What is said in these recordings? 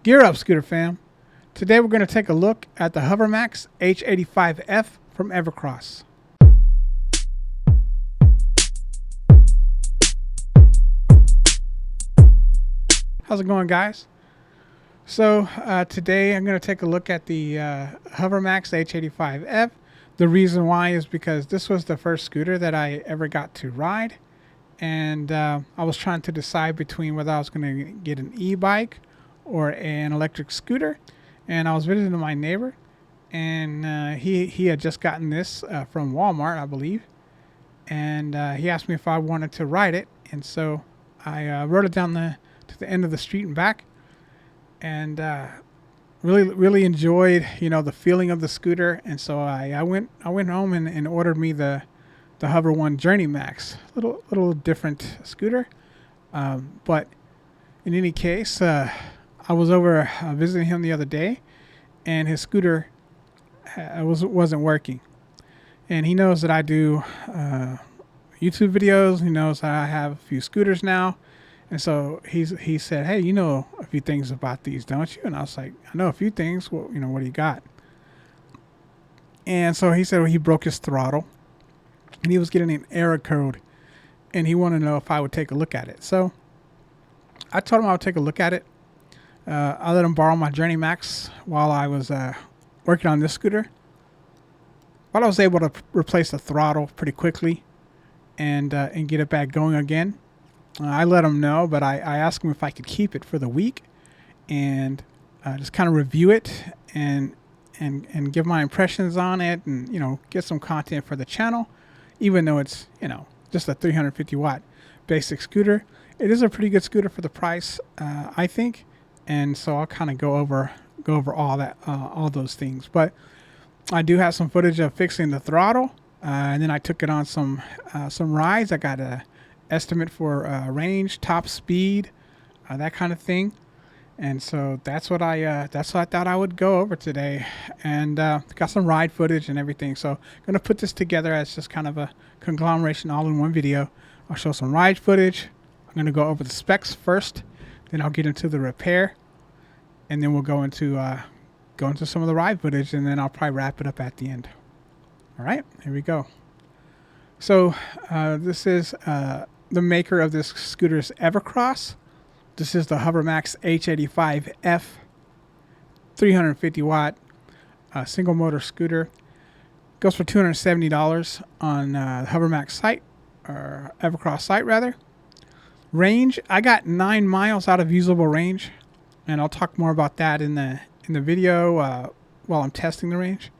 Gear up, Scooter fam. Today we're going to take a look at the Hovermax H85F from Evercross. How's it going, guys? So today I'm going to take a look at the Hovermax H85F. The reason why is because this was the first scooter that I ever got to ride. And I was trying to decide between whether I was going to get an e-bike or an electric scooter. And I was visiting my neighbor, and he had just gotten this from Walmart, I believe. And he asked me if I wanted to ride it. And so I rode it down to the end of the street and back. And really enjoyed, the feeling of the scooter. And so I went home and ordered me the Hover One Journey Max, little different scooter, but in any case, I was over visiting him the other day, and his scooter wasn't working. And he knows that I do YouTube videos. He knows that I have a few scooters now, and so he said, "Hey, you know a few things about these, don't you?" And I was like, "I know a few things. Well, what do you got?" And so he said, he broke his throttle. And he was getting an error code, and he wanted to know if I would take a look at it. So I told him I would take a look at it. I let him borrow my Journey Max while I was working on this scooter. But I was able to replace the throttle pretty quickly and get it back going again. I let him know, but I asked him if I could keep it for the week and just kind of review it and give my impressions on it and, get some content for the channel. Even though it's, just a 350 watt basic scooter, it is a pretty good scooter for the price, I think. And so I'll kind of go over all those things. But I do have some footage of fixing the throttle, and then I took it on some rides. I got an estimate for range, top speed, that kind of thing. And so that's what I thought I would go over today, and got some ride footage and everything. So I'm gonna put this together as just kind of a conglomeration all in one video. I'll show some ride footage. I'm gonna go over the specs first, then I'll get into the repair, and then we'll go into some of the ride footage, and then I'll probably wrap it up at the end. All right, here we go. So this is the maker of this scooter is Evercross. This is the Hovermax H85F 350 watt single motor scooter. Goes for $270 on the Hovermax site, or Evercross site rather. Range, I got 9 miles out of usable range, and I'll talk more about that in the video while I'm testing the range.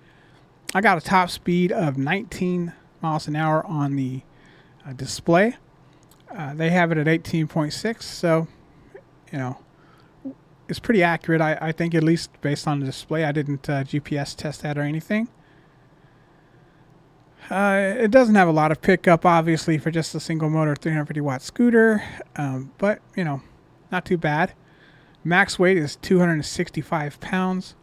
I got a top speed of 19 miles an hour on the display. They have it at 18.6, so it's pretty accurate, I think, at least based on the display. I didn't GPS test that or anything. It doesn't have a lot of pickup, obviously, for just a single motor 350 watt scooter, but not too bad. Max weight is 265 pounds.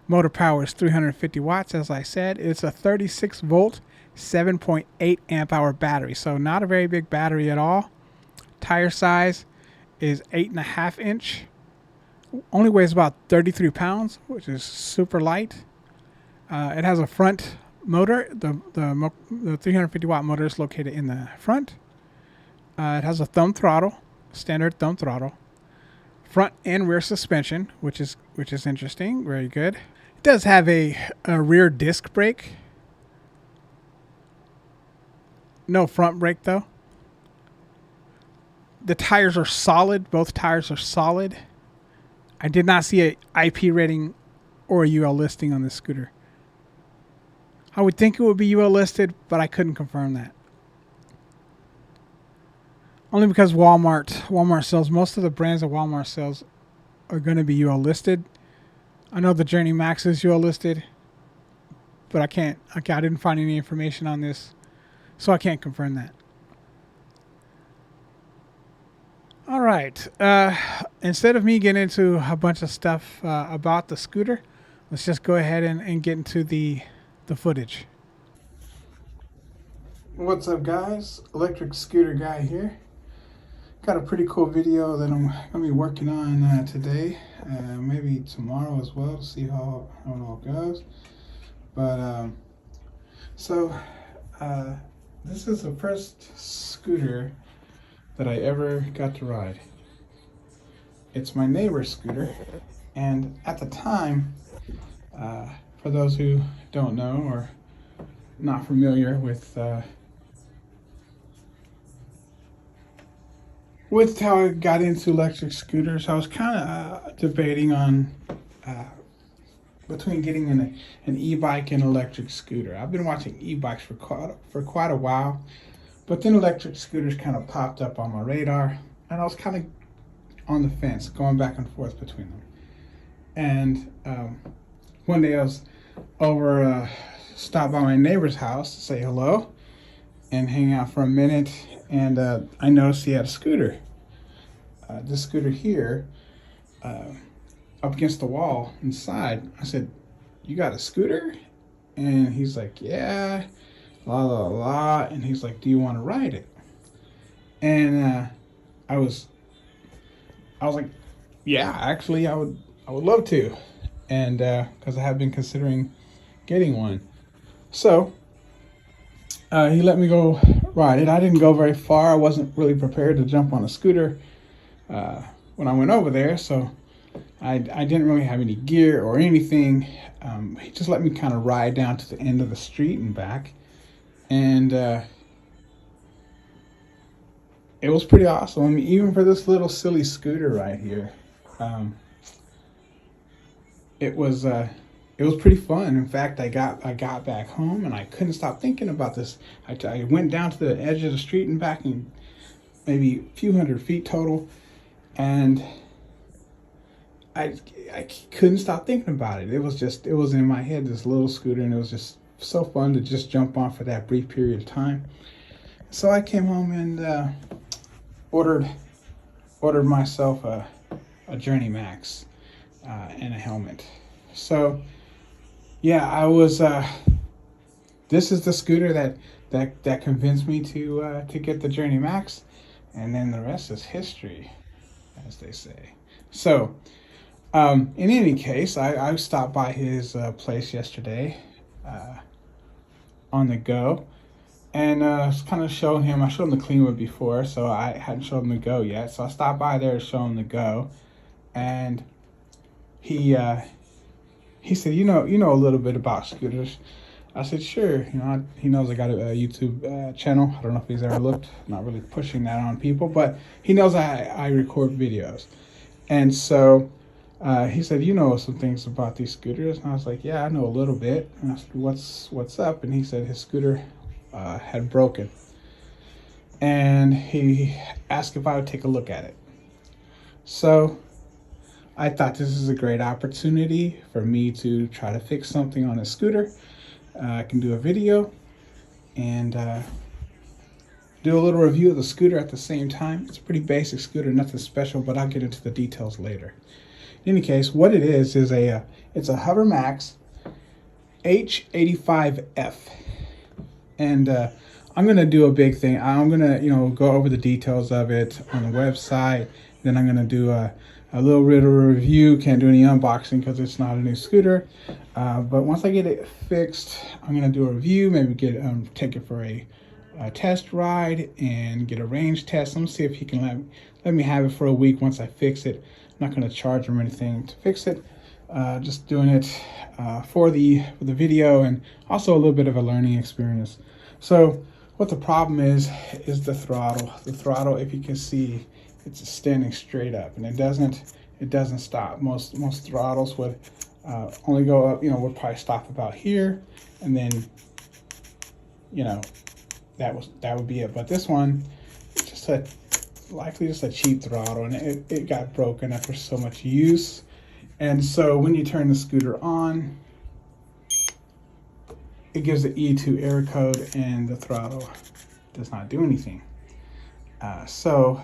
Motor power is 350 watts, as I said. It's a 36 volt 7.8 amp hour battery, so not a very big battery at all. Tire size is 8.5 inch. Only weighs about 33 pounds, which is super light. It has a front motor. The 350 watt motor is located in the front. It has a thumb throttle, standard thumb throttle. Front and rear suspension, which is interesting. Very good. It does have a rear disc brake. No front brake though. The tires are solid. Both tires are solid. I did not see a IP rating or a UL listing on this scooter. I would think it would be UL listed, but I couldn't confirm that. Only because Walmart sells, most of the brands that Walmart sells are going to be UL listed. I know the Journey Max is UL listed, but I didn't find any information on this, so I can't confirm that. All right. Instead of me getting into a bunch of stuff about the scooter, let's just go ahead and get into the footage. What's up, guys? Electric scooter guy here. got a pretty cool video that I'm gonna be working on today, maybe tomorrow as well, to see how it all goes. But so this is the first scooter that I ever got to ride. It's my neighbor's scooter, and at the time, for those who don't know or not familiar with how I got into electric scooters, I was kind of debating on between getting an e-bike and electric scooter. I've been watching e-bikes for quite a while, but then electric scooters kind of popped up on my radar, and I was kind of on the fence, going back and forth between them. And one day I was stopped by my neighbor's house to say hello and hang out for a minute, and I noticed he had a scooter. This scooter here, up against the wall inside. I said, "You got a scooter?" And he's like, "Yeah, la la la." And he's like, "Do you want to ride it?" And I was like, "Yeah, actually, I would love to," and because I have been considering getting one. So he let me go ride it. I didn't go very far. I wasn't really prepared to jump on a scooter when I went over there, so I didn't really have any gear or anything. He just let me kind of ride down to the end of the street and back, and it was pretty awesome. I mean, even for this little silly scooter right here, it was pretty fun. In fact, I got back home and I couldn't stop thinking about this. I went down to the edge of the street and back, in maybe a few hundred feet total, and I couldn't stop thinking about it. It was in my head, this little scooter, and it was just so fun to just jump on for that brief period of time. So I came home and ordered myself a Journey Max and a helmet. So yeah, I was. This is the scooter that convinced me to get the Journey Max, and then the rest is history, as they say. So, in any case, I stopped by his place yesterday on the go, and kind of showed him. I showed him the clean one before, so I hadn't showed him the go yet. So I stopped by there to show him the go, and he said, "You know a little bit about scooters." I said, "Sure." He knows I got a YouTube channel. I don't know if he's ever looked. I'm not really pushing that on people, but he knows I record videos, and so he said, "You know some things about these scooters," and I was like, "Yeah, I know a little bit." And I said, "What's up?" And he said his scooter had broken, and he asked if I would take a look at it. So I thought this is a great opportunity for me to try to fix something on a scooter. I can do a video and do a little review of the scooter at the same time. It's a pretty basic scooter, nothing special, but I'll get into the details later. In any case, what it is it's a Hovermax H85F, and I'm gonna do a big thing. I'm gonna go over the details of it on the website. Then I'm gonna do a little bit of a review. Can't do any unboxing because it's not a new scooter. But once I get it fixed, I'm gonna do a review. Maybe take it for a test ride and get a range test. Let me see if he can let me have it for a week once I fix it. I'm not gonna charge him anything to fix it. Just doing it for the video, and also a little bit of a learning experience. So what the problem is the throttle. The throttle, if you can see, it's standing straight up, and it doesn't stop. Most throttles would only go up, would probably stop about here, and then that would be it. But this one, just likely just a cheap throttle, and it got broken after so much use. And so when you turn the scooter on, it gives the E2 error code, and the throttle does not do anything. So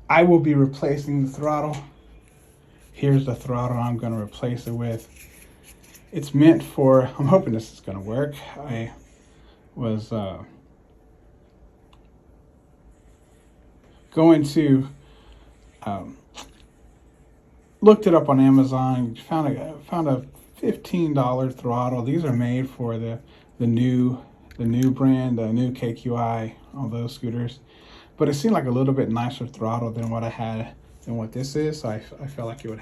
I will be replacing the throttle. Here's the throttle I'm going to replace it with. It's meant for, I'm hoping this is going to work. I was going to looked it up on Amazon. Found a $15 throttle. These are made for the new brand, the new KQI, all those scooters. But it seemed like a little bit nicer throttle than what I had than what this is. So I felt like it would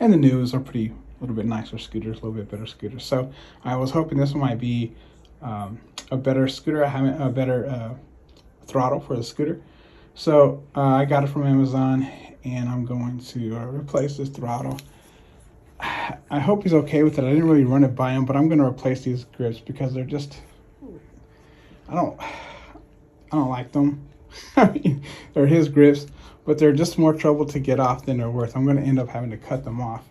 and the news are pretty a little bit nicer scooters, a little bit better scooters. So I was hoping this one might be a better scooter, having a better throttle for the scooter. So I got it from Amazon, and I'm going to replace this throttle. I hope he's okay with it. I didn't really run it by him, but I'm going to replace these grips because they're just, I don't like them. I mean, they're his grips, but they're just more trouble to get off than they're worth. I'm going to end up having to cut them off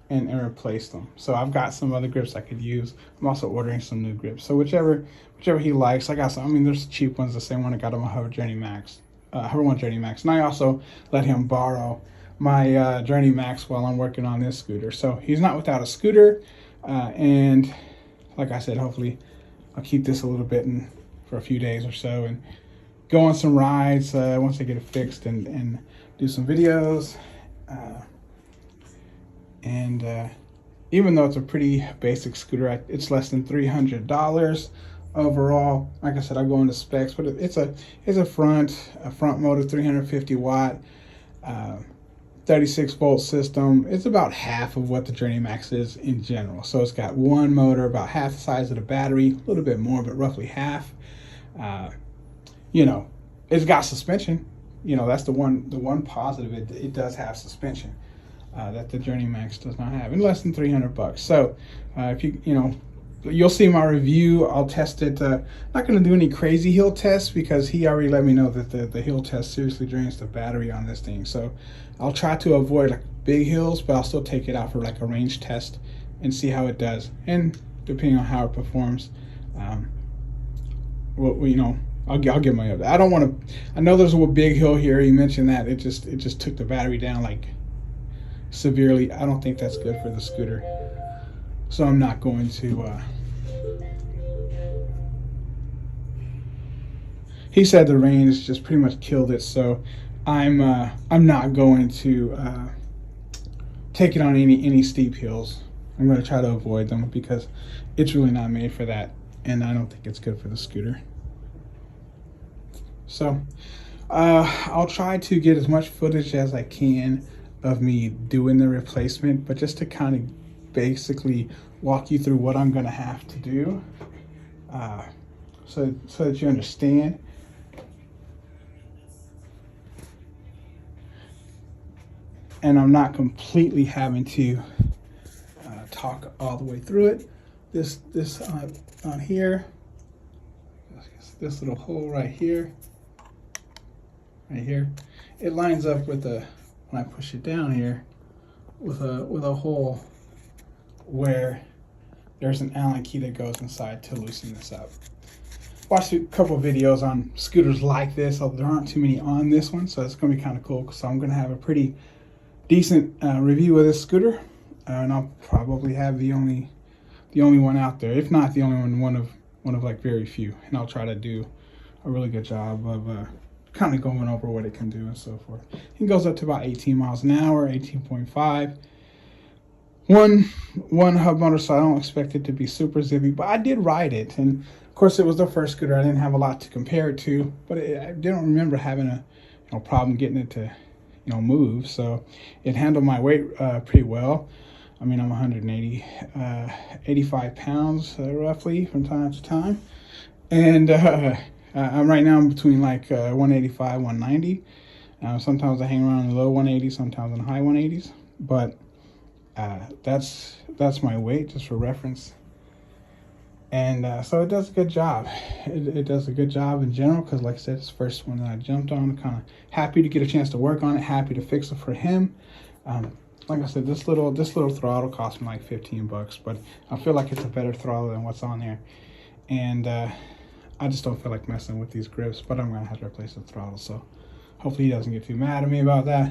and replace them. So I've got some other grips I could use. I'm also ordering some new grips. So whichever he likes. I got some. I mean, there's cheap ones. The same one I got on my Hover One Journey Max, and I also let him borrow my Journey Max while I'm working on this scooter. So he's not without a scooter, and like I said, hopefully I'll keep this a little bit for a few days or so and go on some rides once I get it fixed and do some videos. Even though it's a pretty basic scooter, it's less than $300 overall. Like I said, I'll go into specs, but it's a front motor, 350 watt, 36 volt system. It's about half of what the Journey Max is in general. So it's got one motor, about half the size of the battery, a little bit more, but roughly half. It's got suspension. That's the one positive. It does have suspension that the Journey Max does not have, in less than $300. So if you'll see my review. I'll test it. Not going to do any crazy hill tests because he already let me know that the hill test seriously drains the battery on this thing. So I'll try to avoid like big hills, but I'll still take it out for like a range test and see how it does. And depending on how it performs, I'll give my update. I don't want to. I know there's a big hill here. He mentioned that it just took the battery down like severely. I don't think that's good for the scooter. So I'm not going to. He said the range just pretty much killed it. So I'm not going to take it on any steep hills. I'm going to try to avoid them because it's really not made for that, and I don't think it's good for the scooter. So I'll try to get as much footage as I can of me doing the replacement, but just to kind of basically walk you through what I'm going to have to do so that you understand. And I'm not completely having to talk all the way through it. This on here, this little hole right here, it lines up with when I push it down here with a hole where there's an Allen key that goes inside to loosen this up. Watched a couple of videos on scooters like this, although there aren't too many on this one, so it's going to be kind of cool. So I'm going to have a pretty decent review of this scooter, and I'll probably have the only one out there, if not the only one of like very few. And I'll try to do a really good job of kind of going over what it can do and so forth. It goes up to about 18 miles an hour, 18.5. One hub motor, so I don't expect it to be super zippy, but I did ride it, and of course it was the first scooter. I didn't have a lot to compare it to, but I didn't remember having a problem getting it to move. So it handled my weight pretty well. I mean, I'm 85 pounds roughly from time to time, and I'm right now between like 185, 190. Sometimes I hang around in the low 180s, sometimes in the high 180s, but that's my weight, just for reference. And so it does a good job. It does a good job in general because, like I said, it's the first one that I jumped on. I'm kind of happy to get a chance to work on it, happy to fix it for him. Like I said, this little throttle cost me like $15, but I feel like it's a better throttle than what's on there. And I just don't feel like messing with these grips, but I'm going to have to replace the throttle. So hopefully he doesn't get too mad at me about that.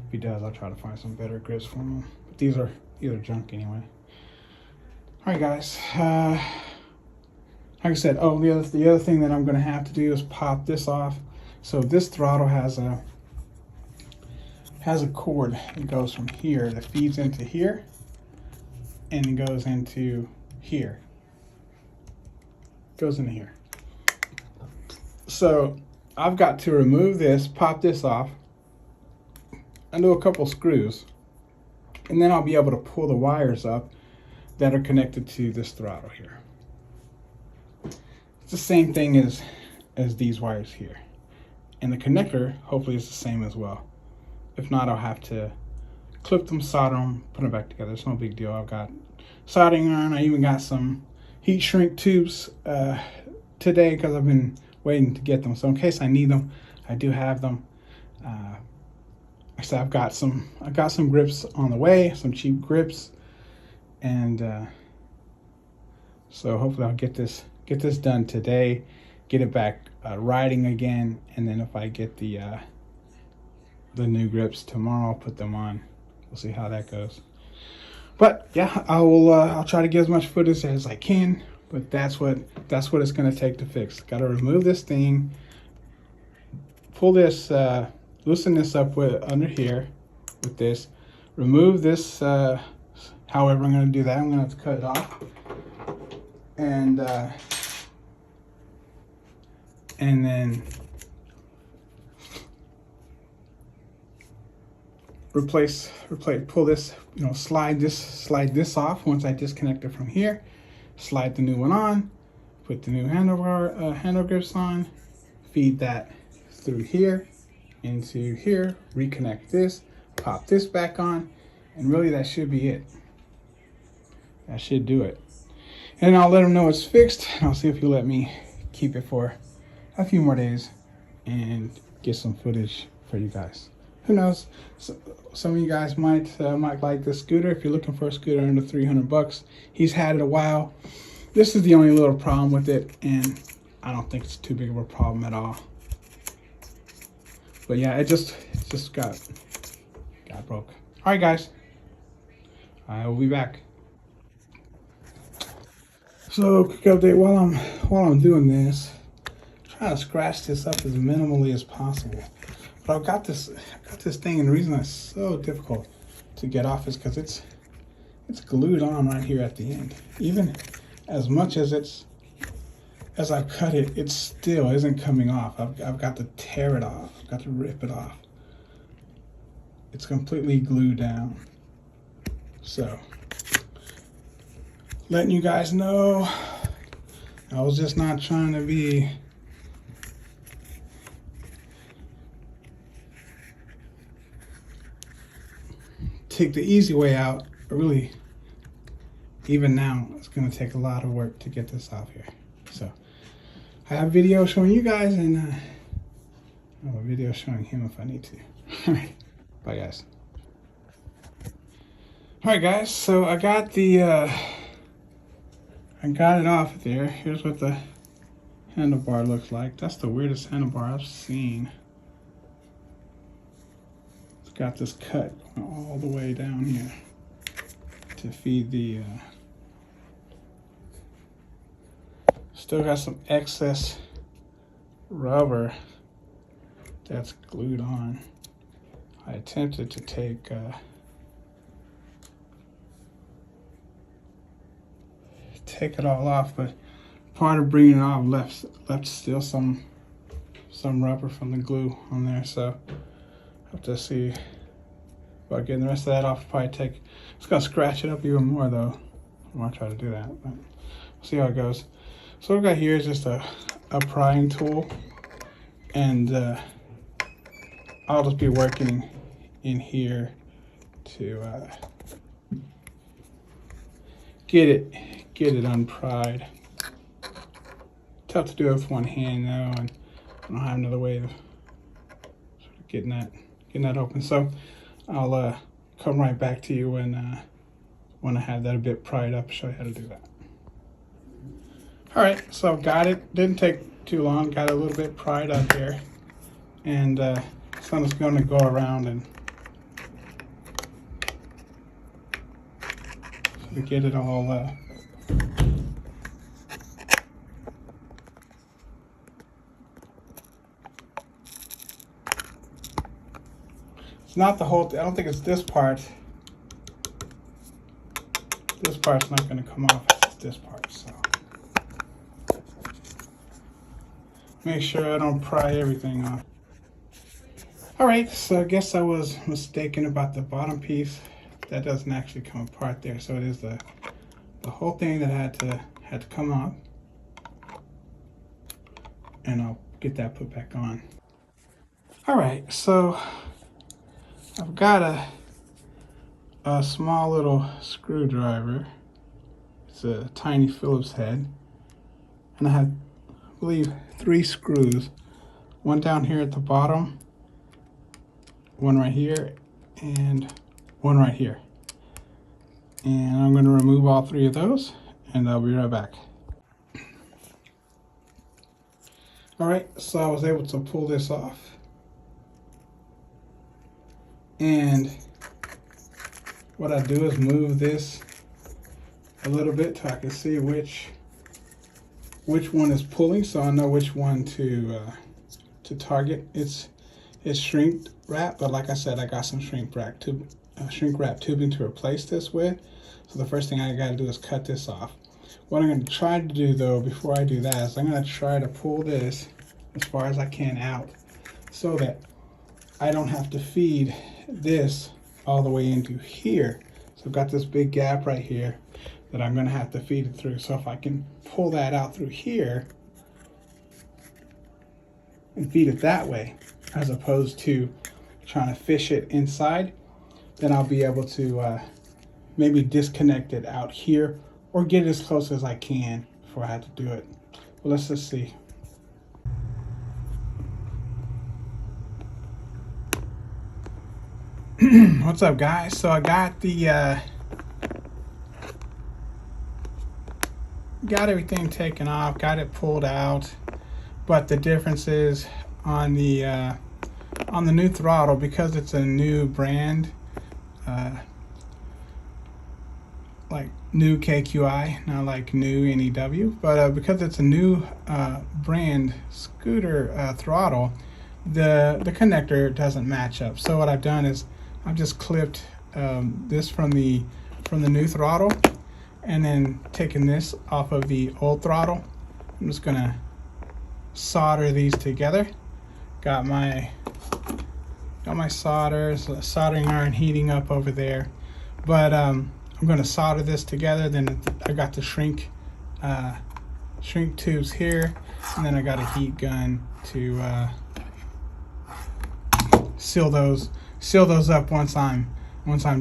If he does, I'll try to find some better grips for him. But these are junk anyway. All right, guys. Like I said, the other thing that I'm going to have to do is pop this off So this throttle has a cord that goes from here that feeds into here and it goes into here. Goes into here. So I've got to remove this, pop this off, undo a couple screws, and then I'll be able to pull the wires up that are connected to this throttle here. It's the same thing as these wires here. And the connector hopefully is the same as well. If not, I'll have to clip them, solder them, put them back together. It's no big deal. I've got soldering iron. I even got some heat shrink tubes today because I've been waiting to get them. So in case I need them, I do have them. I said I've got some grips on the way, some cheap grips, and so hopefully I'll get this done today, get it back riding again, and then if I get the new grips tomorrow, I'll put them on. We'll see how that goes. But yeah, I'll try to get as much footage as I can. But that's what it's going to take to fix. Got to remove this thing, pull this, loosen this up under here with this, remove this. However, I'm going to do that. I'm going to have to cut it off, and then replace, pull this, slide this off once I disconnect it from here. Slide the new one on, put the new handle grips on, feed that through here into here, reconnect this, pop this back on, and really that should be it. That should do it. And I'll let him know it's fixed, and I'll see if he'll let me keep it for a few more days and get some footage for you guys. Who knows? Some of you guys might like this scooter. If you're looking for a scooter under $300, he's had it a while. This is the only little problem with it, and I don't think it's too big of a problem at all. But yeah, it just got broke. All right, guys, I will be back. So quick update while I'm doing this, trying to scratch this up as minimally as possible. But I've got this thing, and the reason it's so difficult to get off is because it's glued on right here at the end. Even as much as I've cut it, it still isn't coming off. I've got to tear it off. I've got to rip it off. It's completely glued down. So, letting you guys know, I was just not trying to be take the easy way out. Really, even now, it's going to take a lot of work to get this off here. So I have a video showing you guys, and I have a video showing him if I need to. All right, bye guys. All right, guys. So I got it off there. Here's what the handlebar looks like. That's the weirdest handlebar I've seen. Got this cut all the way down here to feed the still got some excess rubber that's glued on. I attempted to take it all off, but part of bringing it off left still some rubber from the glue on there, so have to see about getting the rest of that off. Probably it's gonna scratch it up even more though. I want to try to do that, but we'll see how it goes. So what I've got here is just a prying tool, and I'll just be working in here to get it unpried. Tough to do it with one hand though, and I don't have another way of sort of getting that open. So I'll come right back to you when I have that a bit pried up, show you how to do that. All right, so I've got it. Didn't take too long. Got it a little bit pried up here, and so I'm just going to go around and sort of get it all It's not the whole, I don't think it's this part. This part's not going to come off, it's this part, so. Make sure I don't pry everything off. Alright, so I guess I was mistaken about the bottom piece. That doesn't actually come apart there, so it is the whole thing that had to come off. And I'll get that put back on. Alright, so I've got a small little screwdriver. It's a tiny Phillips head. And I have, I believe, 3 screws. One down here at the bottom, one right here, and one right here. And I'm going to remove all 3 of those, and I'll be right back. Alright, so I was able to pull this off. And what I do is move this a little bit so I can see which one is pulling, so I know which one to target. It's shrink wrap, but like I said, I got some shrink wrap tubing to replace this with. So the first thing I got to do is cut this off. What I'm going to try to do though, before I do that, is I'm going to try to pull this as far as I can out, so that I don't have to feed this all the way into here. So I've got this big gap right here that I'm going to have to feed it through. So if I can pull that out through here and feed it that way, as opposed to trying to fish it inside, then I'll be able to maybe disconnect it out here or get as close as I can before I have to do it. Well, let's just see. What's up, guys? So I got the got everything taken off, got it pulled out, but the difference is on the new throttle, because it's a new brand, like new KQI, not like new NEW, but because it's a new brand scooter throttle, the connector doesn't match up. So what I've done is I've just clipped this from the new throttle, and then taking this off of the old throttle. I'm just gonna solder these together. Got my soldering iron heating up over there, but I'm gonna solder this together. Then I got the shrink tubes here, and then I got a heat gun to seal those up once I'm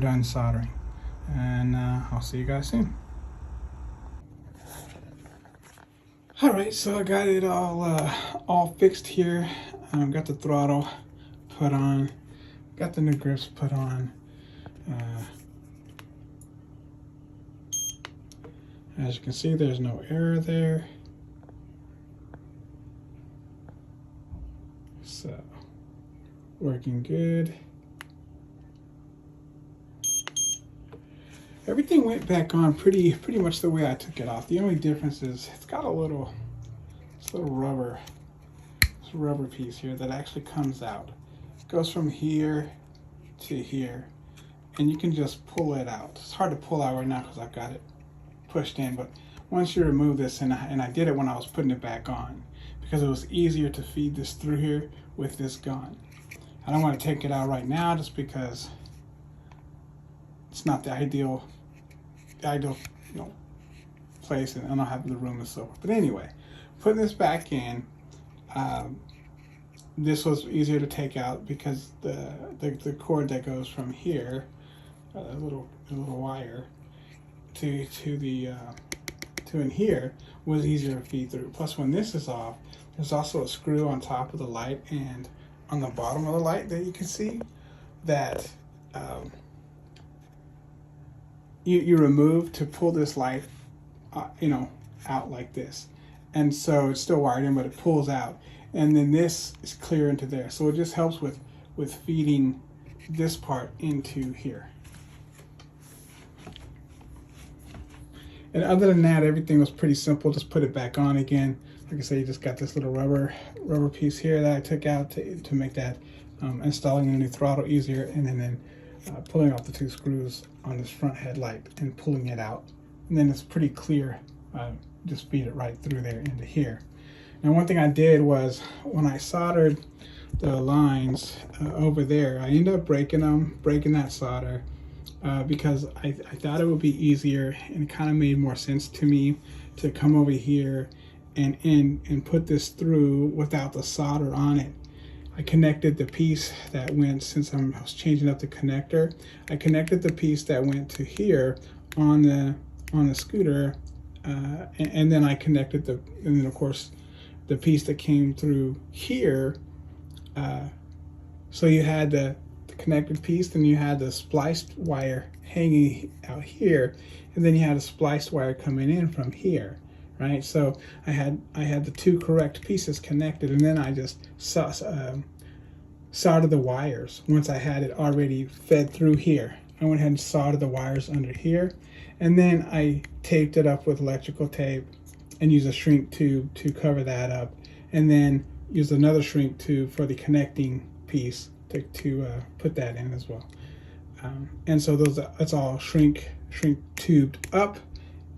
done soldering. And I'll see you guys soon. Alright, so I got it all fixed here. Got the throttle put on, got the new grips put on. As you can see, there's no error there. So, working good. Everything went back on pretty much the way I took it off. The only difference is it's got this little rubber piece here that actually comes out. It goes from here to here, and you can just pull it out. It's hard to pull out right now because I've got it pushed in, but once you remove this, and I did it when I was putting it back on, because it was easier to feed this through here with this gun. I don't want to take it out right now just because it's not the ideal place, and I don't have the room and so forth. But anyway, putting this back in, this was easier to take out because the cord that goes from here, a little wire to in here, was easier to feed through. Plus, when this is off, there's also a screw on top of the light and on the bottom of the light that you can see that you remove to pull this light, out like this. And so it's still wired in, but it pulls out. And then this is clear into there. So it just helps with feeding this part into here. And other than that, everything was pretty simple. Just put it back on again. Like I say, you just got this little rubber piece here that I took out to make that installing a new throttle easier, and then pulling off the 2 screws on this front headlight and pulling it out. And then it's pretty clear. Just feed it right through there into here. Now, one thing I did was when I soldered the lines over there, I ended up breaking that solder because I thought it would be easier, and it kind of made more sense to me to come over here and put this through without the solder on it. I connected the piece that went, since I was changing up the connector, I connected the piece that went to here on the scooter, and then I connected and then of course the piece that came through here. So you had the connected piece, then you had the spliced wire hanging out here, and then you had a spliced wire coming in from here, right? So I had the 2 correct pieces connected, and then I just soldered the wires. Once I had it already fed through here, I went ahead and soldered the wires under here, and then I taped it up with electrical tape and used a shrink tube to cover that up, and then used another shrink tube for the connecting piece to put that in as well. And so it's all shrink tubed up,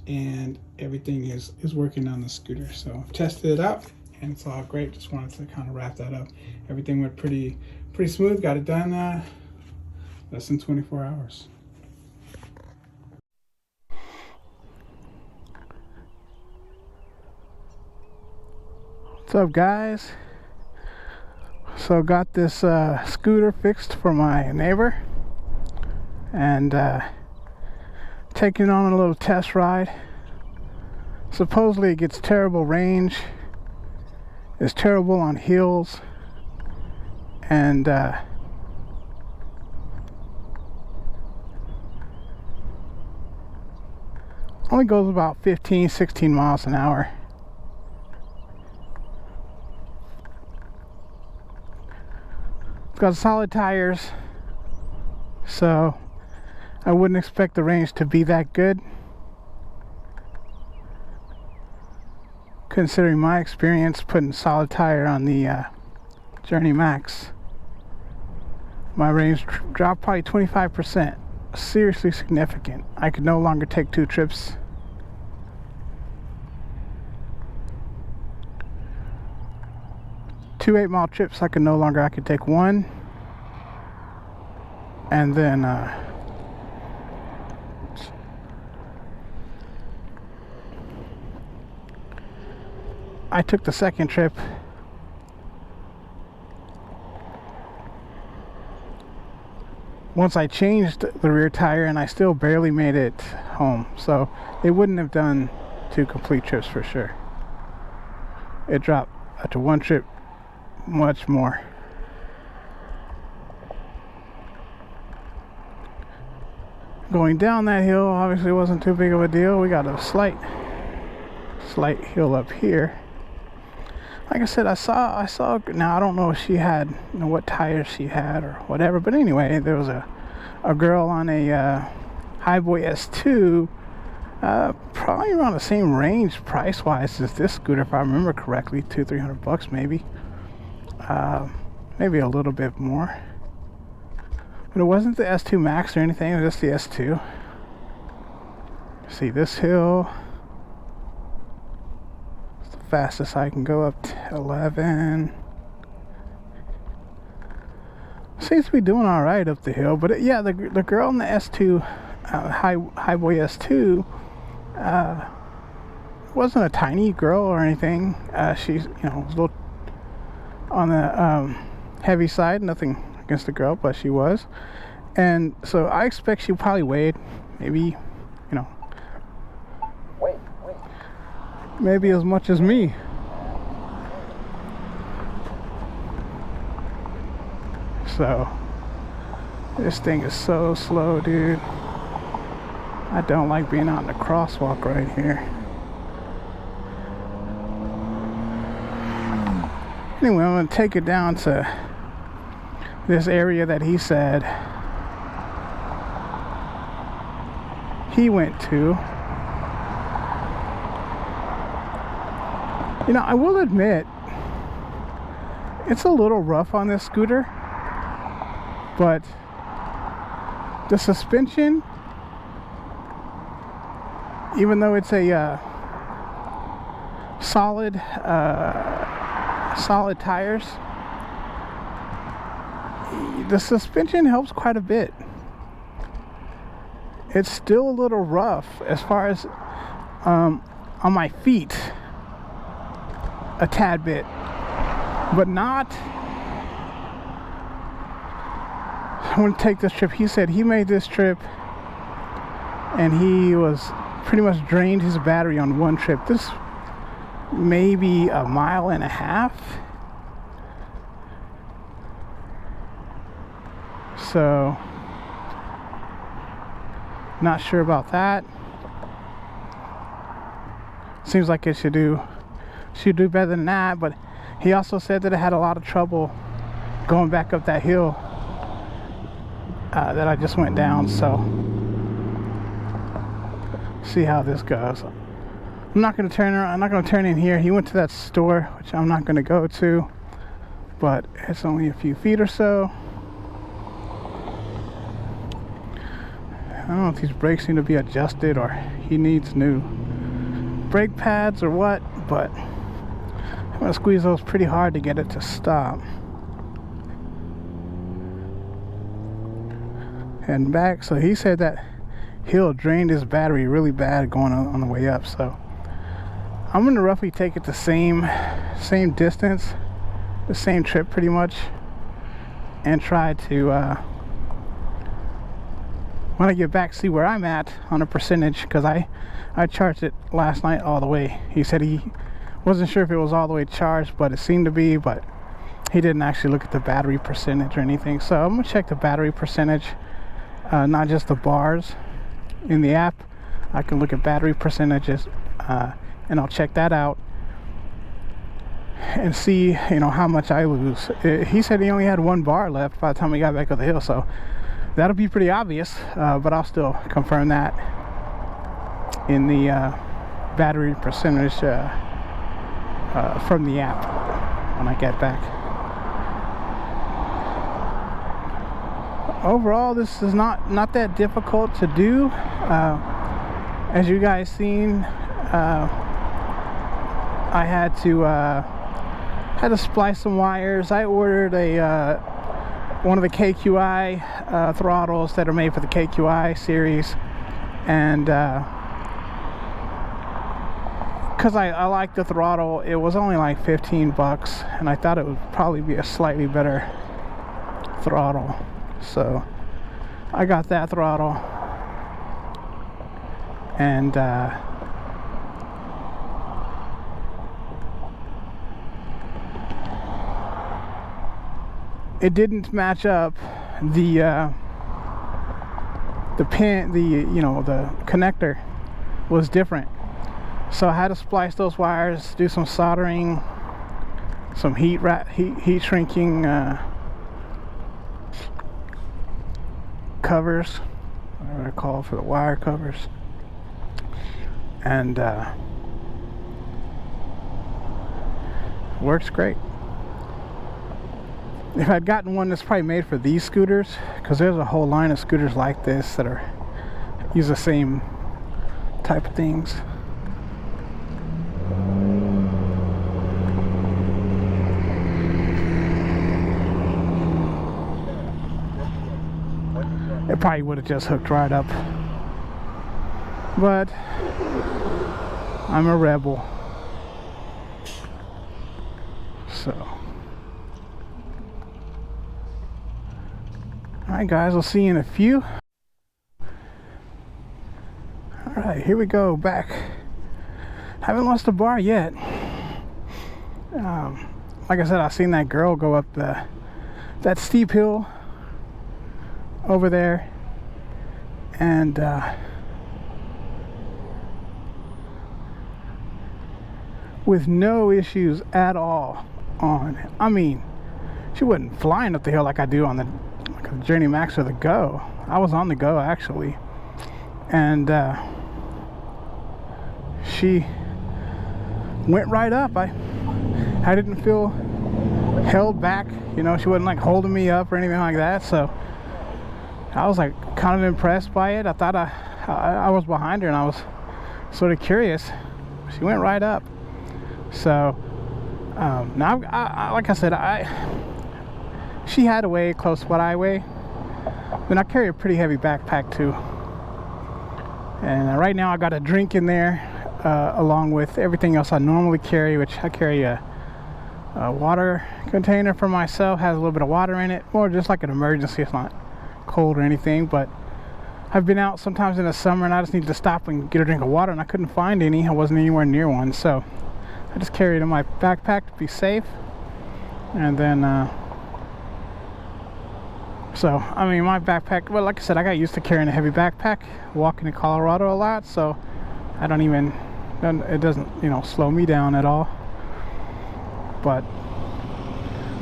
and everything is working on the scooter. So I've tested it out and it's all great. Just wanted to kind of wrap that up. Everything went pretty smooth. Got it done less than 24 hours. What's up, guys? So got this scooter fixed for my neighbor, and taking on a little test ride. Supposedly it gets terrible range, it's terrible on hills, and only goes about 15-16 miles an hour. It's got solid tires, so I wouldn't expect the range to be that good, considering my experience putting solid tire on the Journey Max. My range dropped probably 25%. Seriously significant. I could no longer take 2 trips. Two 8-mile trips I could take 1, and then I took the second trip. Once I changed the rear tire, and I still barely made it home, so they wouldn't have done 2 complete trips for sure. It dropped after 1 trip much more. Going down that hill obviously wasn't too big of a deal. We got a slight hill up here. Like I said, I saw. Now I don't know if she had, what tires she had or whatever, but anyway, there was a girl on a Highboy S2, probably around the same range price wise as this scooter, if I remember correctly, $200-300 maybe. Maybe a little bit more, but it wasn't the S2 Max or anything. It was just the S2. See, this hill, it's the fastest I can go, up to 11. Seems to be doing all right up the hill, but yeah, the girl in the S2, Highboy S2, wasn't a tiny girl or anything. She's, was a little on the heavy side. Nothing against the girl, but she was. And so I expect she probably weighed maybe, maybe as much as me. So this thing is so slow, dude. I don't like being out in the crosswalk right here. Anyway, I'm going to take it down to this area that he said he went to. I will admit, it's a little rough on this scooter. But the suspension, even though it's a solid tires, the suspension helps quite a bit. It's still a little rough as far as on my feet, a tad bit, but not. I'm gonna take this trip. He said he made this trip and he was pretty much drained his battery on one trip. This maybe a mile and a half. So not sure about that. Seems like it should do better than that, but he also said that it had a lot of trouble going back up that hill that I just went down. So see how this goes. I'm not going to turn around. I'm not going to turn in here. He went to that store, which I'm not going to go to, but it's only a few feet or so. I don't know if these brakes need to be adjusted or he needs new brake pads or what, but I'm going to squeeze those pretty hard to get it to stop. Heading back. So he said that hill drained his battery really bad going on the way up. So I'm going to roughly take it the same distance, the same trip pretty much, and try to when I get back, see where I'm at on a percentage, because I charged it last night all the way. He said he wasn't sure if it was all the way charged, but it seemed to be, but he didn't actually look at the battery percentage or anything. So I'm gonna check the battery percentage, not just the bars in the app. I can look at battery percentages, and I'll check that out and see, how much I lose. He said he only had 1 bar left by the time we got back up the hill, so that'll be pretty obvious, but I'll still confirm that in the battery percentage from the app when I get back. Overall, this is not that difficult to do. As you guys seen, I had to splice some wires. I ordered one of the KQI throttles that are made for the KQI series, and because I like the throttle, it was only like $15, and I thought it would probably be a slightly better throttle, so I got that throttle. And it didn't match up the pin, the connector was different, so I had to splice those wires, do some soldering, some heat shrinking covers, whatever they're called for the wire covers, and works great. If I'd gotten one that's probably made for these scooters, because there's a whole line of scooters like this that use the same type of things. It probably would have just hooked right up, but I'm a rebel, so. Alright guys, we'll see you in a few. Alright, here we go, back. Haven't lost a bar yet. Like I said, I seen that girl go up that steep hill over there, and with no issues at all on. I mean, she wasn't flying up the hill like I do on the Journey Max or the Go. I was on the Go actually, and she went right up. I didn't feel held back, she wasn't like holding me up or anything like that, so I was like kind of impressed by it. I thought I was behind her, and I was sort of curious. She went right up. So now, like I said, she had to weigh close to what I weigh. Then I carry a pretty heavy backpack too. And right now I got a drink in there, along with everything else I normally carry, which I carry a water container for myself, has a little bit of water in it, or just like an emergency. It's not cold or anything, but I've been out sometimes in the summer and I just need to stop and get a drink of water, and I couldn't find any. I wasn't anywhere near one, so I just carried it in my backpack to be safe. And then so I mean, my backpack, well, like I said, I got used to carrying a heavy backpack walking in Colorado a lot, so I don't even, it doesn't, you know, slow me down at all. But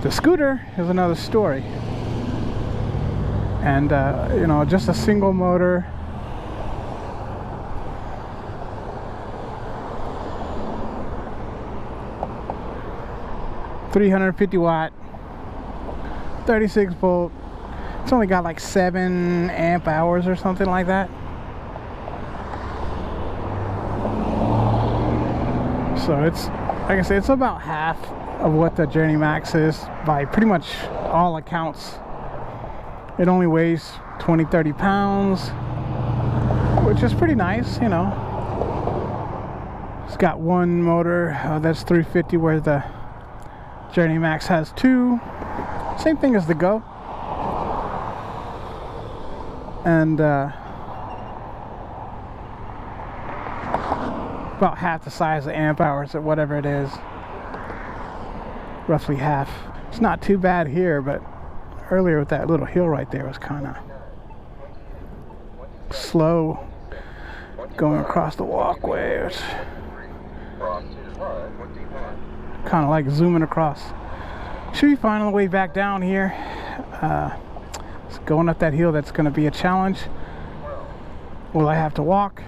the scooter is another story. And you know, just a single motor, $350 36-volt. It's only got like 7 amp hours or something like that. So it's, like I said, it's about half of what the Journey Max is by pretty much all accounts. It only weighs 20-30 pounds, which is pretty nice, you know. It's got one motor that's 350, where the Journey Max has 2. Same thing as the Go. And about half the size of amp hours, or whatever it is. Roughly half. It's not too bad here, but earlier with that little hill right there was kind of slow going across the walkway. It's kind of like zooming across. Should be fine on the way back down here. Going up that hill, that's going to be a challenge. Will I have to walk?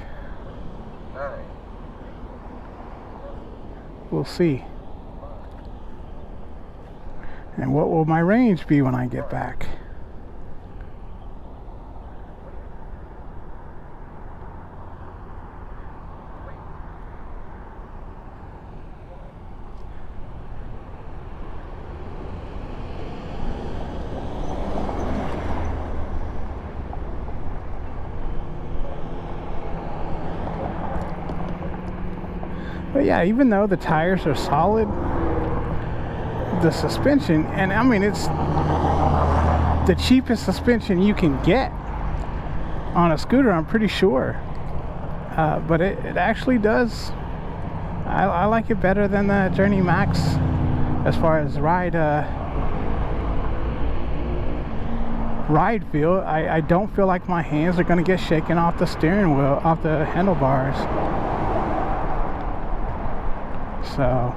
We'll see. And what will my range be when I get back? But yeah, even though the tires are solid, the suspension, and I mean, it's the cheapest suspension you can get on a scooter, I'm pretty sure. But it actually does. I like it better than the Journey Max as far as ride feel. I don't feel like my hands are going to get shaken off the steering wheel, off the handlebars. So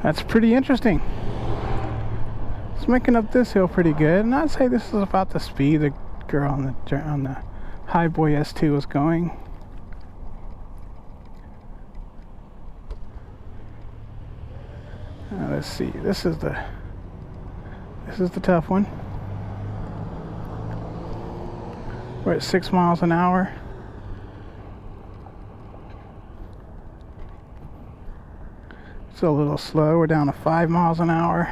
that's pretty interesting. It's making up this hill pretty good, and I'd say this is about the speed the girl on the Highboy S2 was going. Let's see. This is the tough one. We're at 6 miles an hour. It's a little slow. We're down to 5 miles an hour.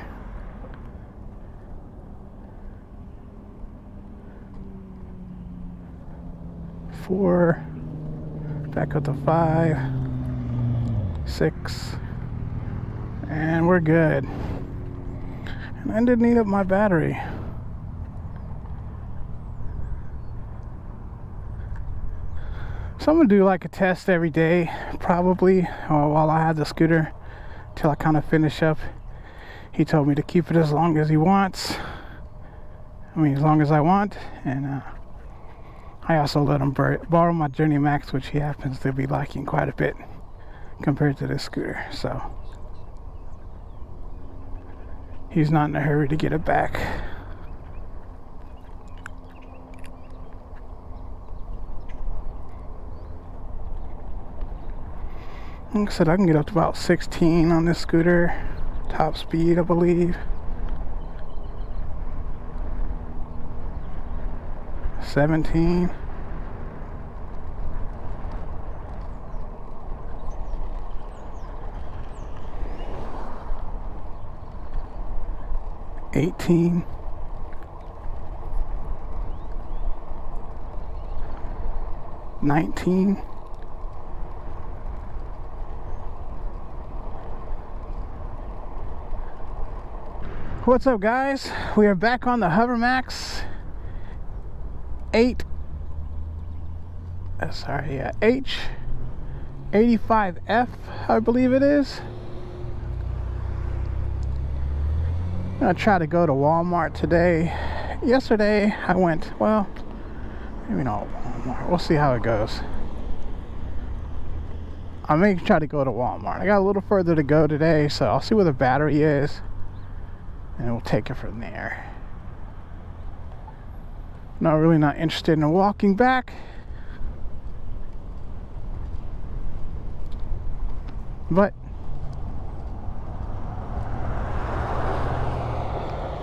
Four. Back up to 5. 6. And we're good. And I didn't eat up my battery. So I'm gonna do like a test every day, probably, while I have the scooter, till I kind of finish up. He told me to keep it as long as he wants. I mean, as long as I want. And I also let him borrow my Journey Max, which he happens to be liking quite a bit compared to this scooter. So he's not in a hurry to get it back. Like I said, I can get up to about 16 on this scooter. Top speed, I believe. 17. $18. $19. What's up, guys? We are back on the Hovermax H85F, I believe it is. I'm gonna try to go to Walmart today. Yesterday I went, well, maybe not Walmart. We'll see how it goes. I may try to go to Walmart. I got a little further to go today, so I'll see where the battery is, and we'll take it from there. Not interested in walking back, but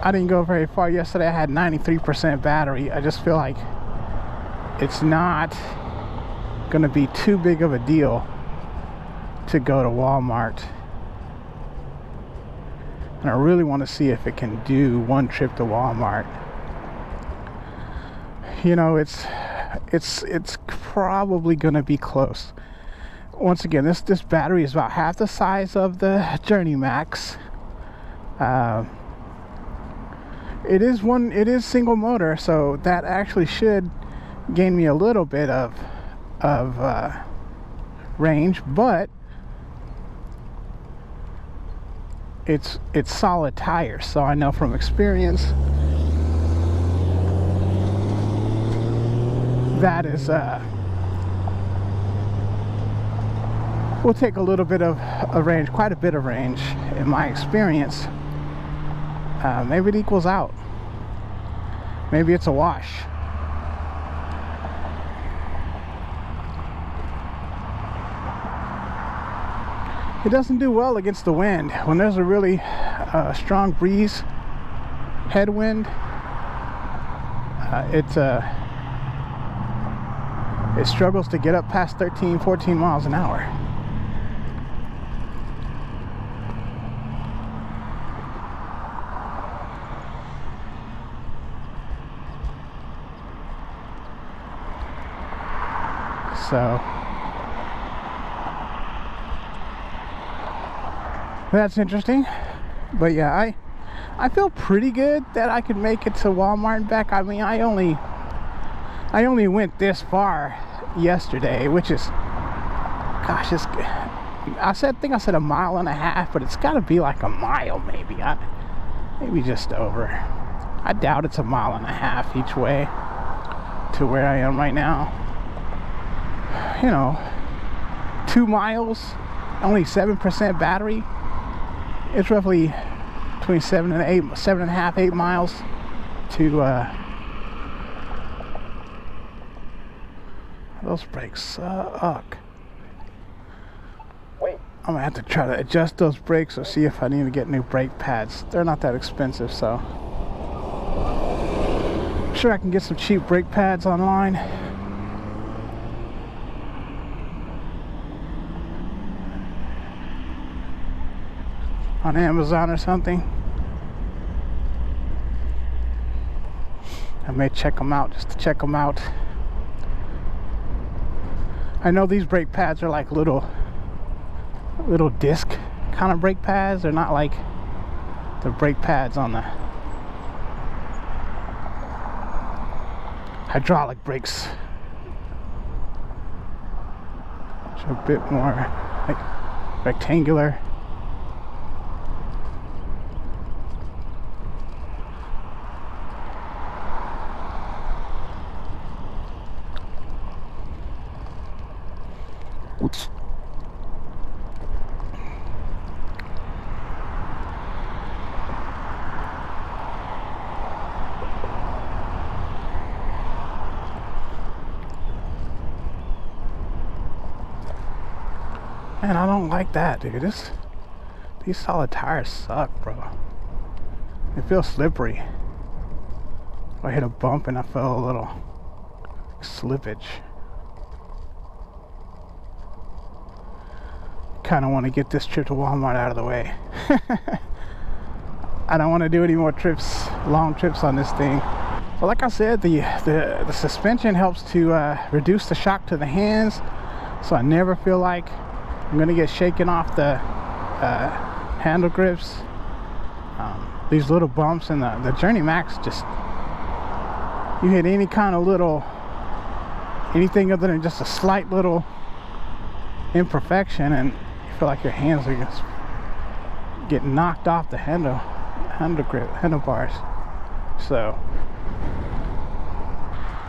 I didn't go very far yesterday. I had 93% battery. I just feel like it's not gonna be too big of a deal to go to Walmart, and I really want to see if it can do one trip to Walmart. You know, it's probably gonna be close. Once again, this battery is about half the size of the Journey Max. It is single motor, so that actually should gain me a little bit of range, but it's solid tires, so I know from experience that is will take a little bit of range, quite a bit of range in my experience. Maybe it equals out. Maybe it's a wash. It doesn't do well against the wind. When there's a really strong breeze, headwind, it struggles to get up past 13, 14 miles an hour. So that's interesting. But yeah, I feel pretty good that I could make it to Walmart and back. I mean, I only went this far yesterday, which is, gosh, I think I said a mile and a half, but it's got to be like a mile, maybe. Maybe just over. I doubt it's a mile and a half each way to where I am right now. You know, 2 miles, only 7% battery. It's roughly between 7.5, 8 miles to those brakes suck. Wait, I'm gonna have to try to adjust those brakes or see if I need to get new brake pads. They're not that expensive, so I'm sure I can get some cheap brake pads online. On Amazon or something. I may check them out just to check them out. I know these brake pads are like little disc kind of brake pads. They're not like the brake pads on the hydraulic brakes. It's a bit more like rectangular. Oops. Man, I don't like that, dude. These solid tires suck, bro. They feel slippery. I hit a bump and I felt a little slippage. Kind of want to get this trip to Walmart out of the way. I don't want to do any more trips, long trips on this thing. So like I said, the suspension helps to reduce the shock to the hands, so I never feel like I'm gonna get shaken off the handle grips. These little bumps and the Journey Max, just you hit any kind of little, anything other than just a slight little imperfection and you feel like your hands are just getting knocked off the handlebars. So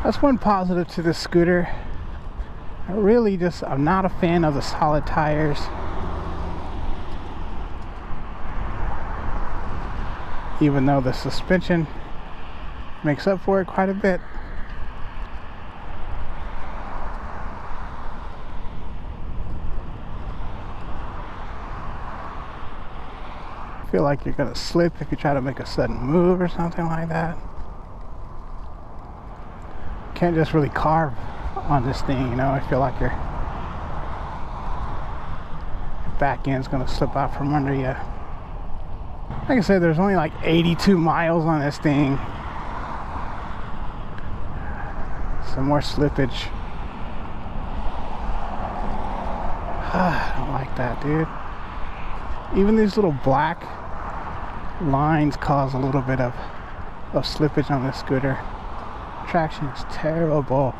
that's one positive to this scooter. I'm not a fan of the solid tires. Even though the suspension makes up for it quite a bit. I feel like you're gonna slip if you try to make a sudden move or something like that. Can't just really carve on this thing, you know. I feel like your back end's gonna slip out from under you. Like I said, there's only like 82 miles on this thing. Some more slippage. I don't like that, dude. Even these little black lines cause a little bit of slippage on this scooter. Traction is terrible.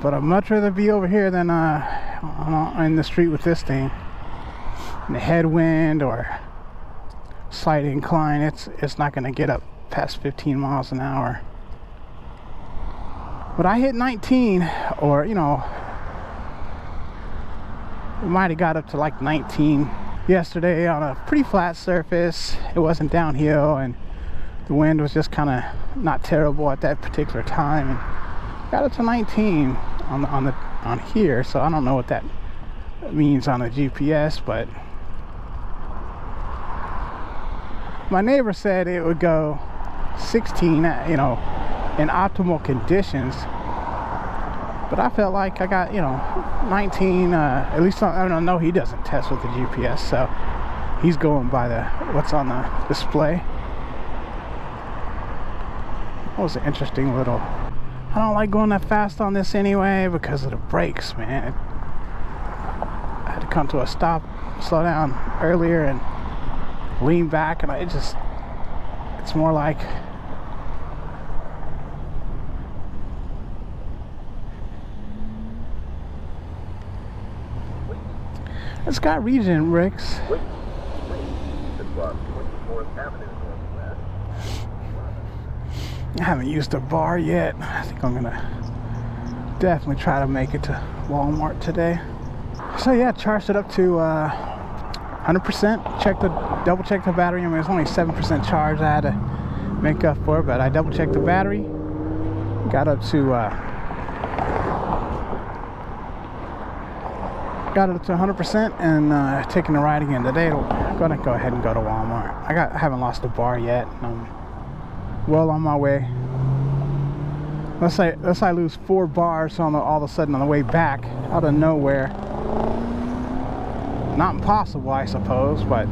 But I'd much rather be over here than in the street with this thing. In the headwind or slight incline, it's not going to get up past 15 miles an hour. But I hit 19, or you know, it might have got up to like 19 yesterday on a pretty flat surface. It wasn't downhill and the wind was just kind of not terrible at that particular time, and got up to 19 on here. So I don't know what that means on a GPS, but my neighbor said it would go 16, you know, in optimal conditions. But I felt like I got, you know, 19, at least I don't know, he doesn't test with the GPS, so he's going by what's on the display. That was an interesting little, I don't like going that fast on this anyway because of the brakes, man. I had to come to a stop, slow down earlier and lean back, and it's more like it's got region bricks. I haven't used a bar yet. I think I'm gonna definitely try to make it to Walmart today. So yeah, charged it up to 100%. Double checked the battery. I mean, it's only 7% charged. I had to make up for it, but I double checked the battery. Got up to 100% and taking a ride again today. I'm gonna go ahead and go to Walmart. I haven't lost a bar yet. I'm well on my way. Let's I lose 4 bars all of a sudden on the way back out of nowhere. Not impossible, I suppose, but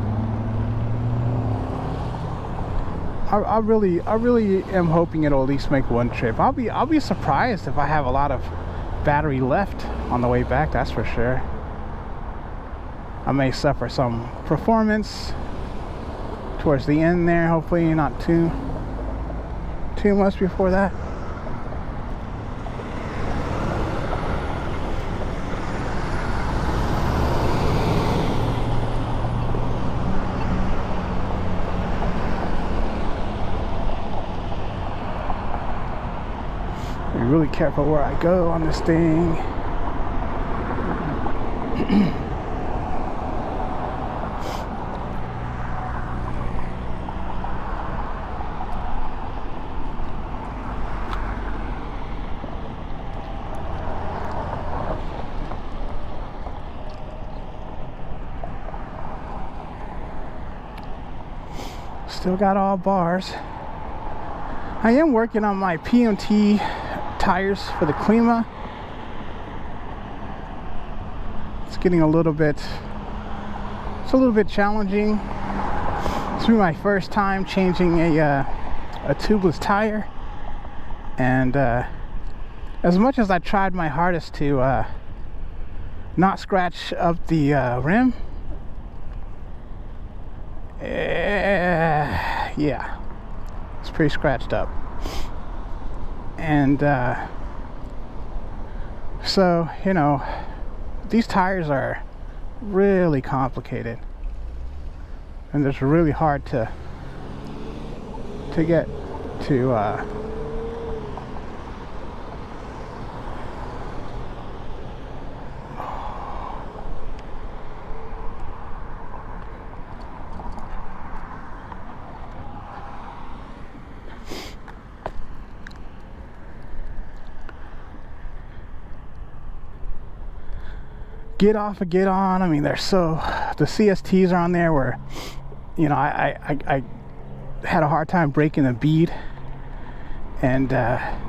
I really am hoping it'll at least make one trip. I'll be surprised if I have a lot of battery left on the way back, that's for sure. I may suffer some performance towards the end there, hopefully not too much before that. Be really careful where I go on this thing. Still got all bars. I am working on my PMT tires for the Klima. It's getting a little bit challenging. It's been my first time changing a tubeless tire, and as much as I tried my hardest to not scratch up the rim, yeah, it's pretty scratched up. And so, you know, these tires are really complicated, and it's really hard to get to get off and get on. I mean, the CSTs are on there where, you know, I had a hard time breaking the bead, and I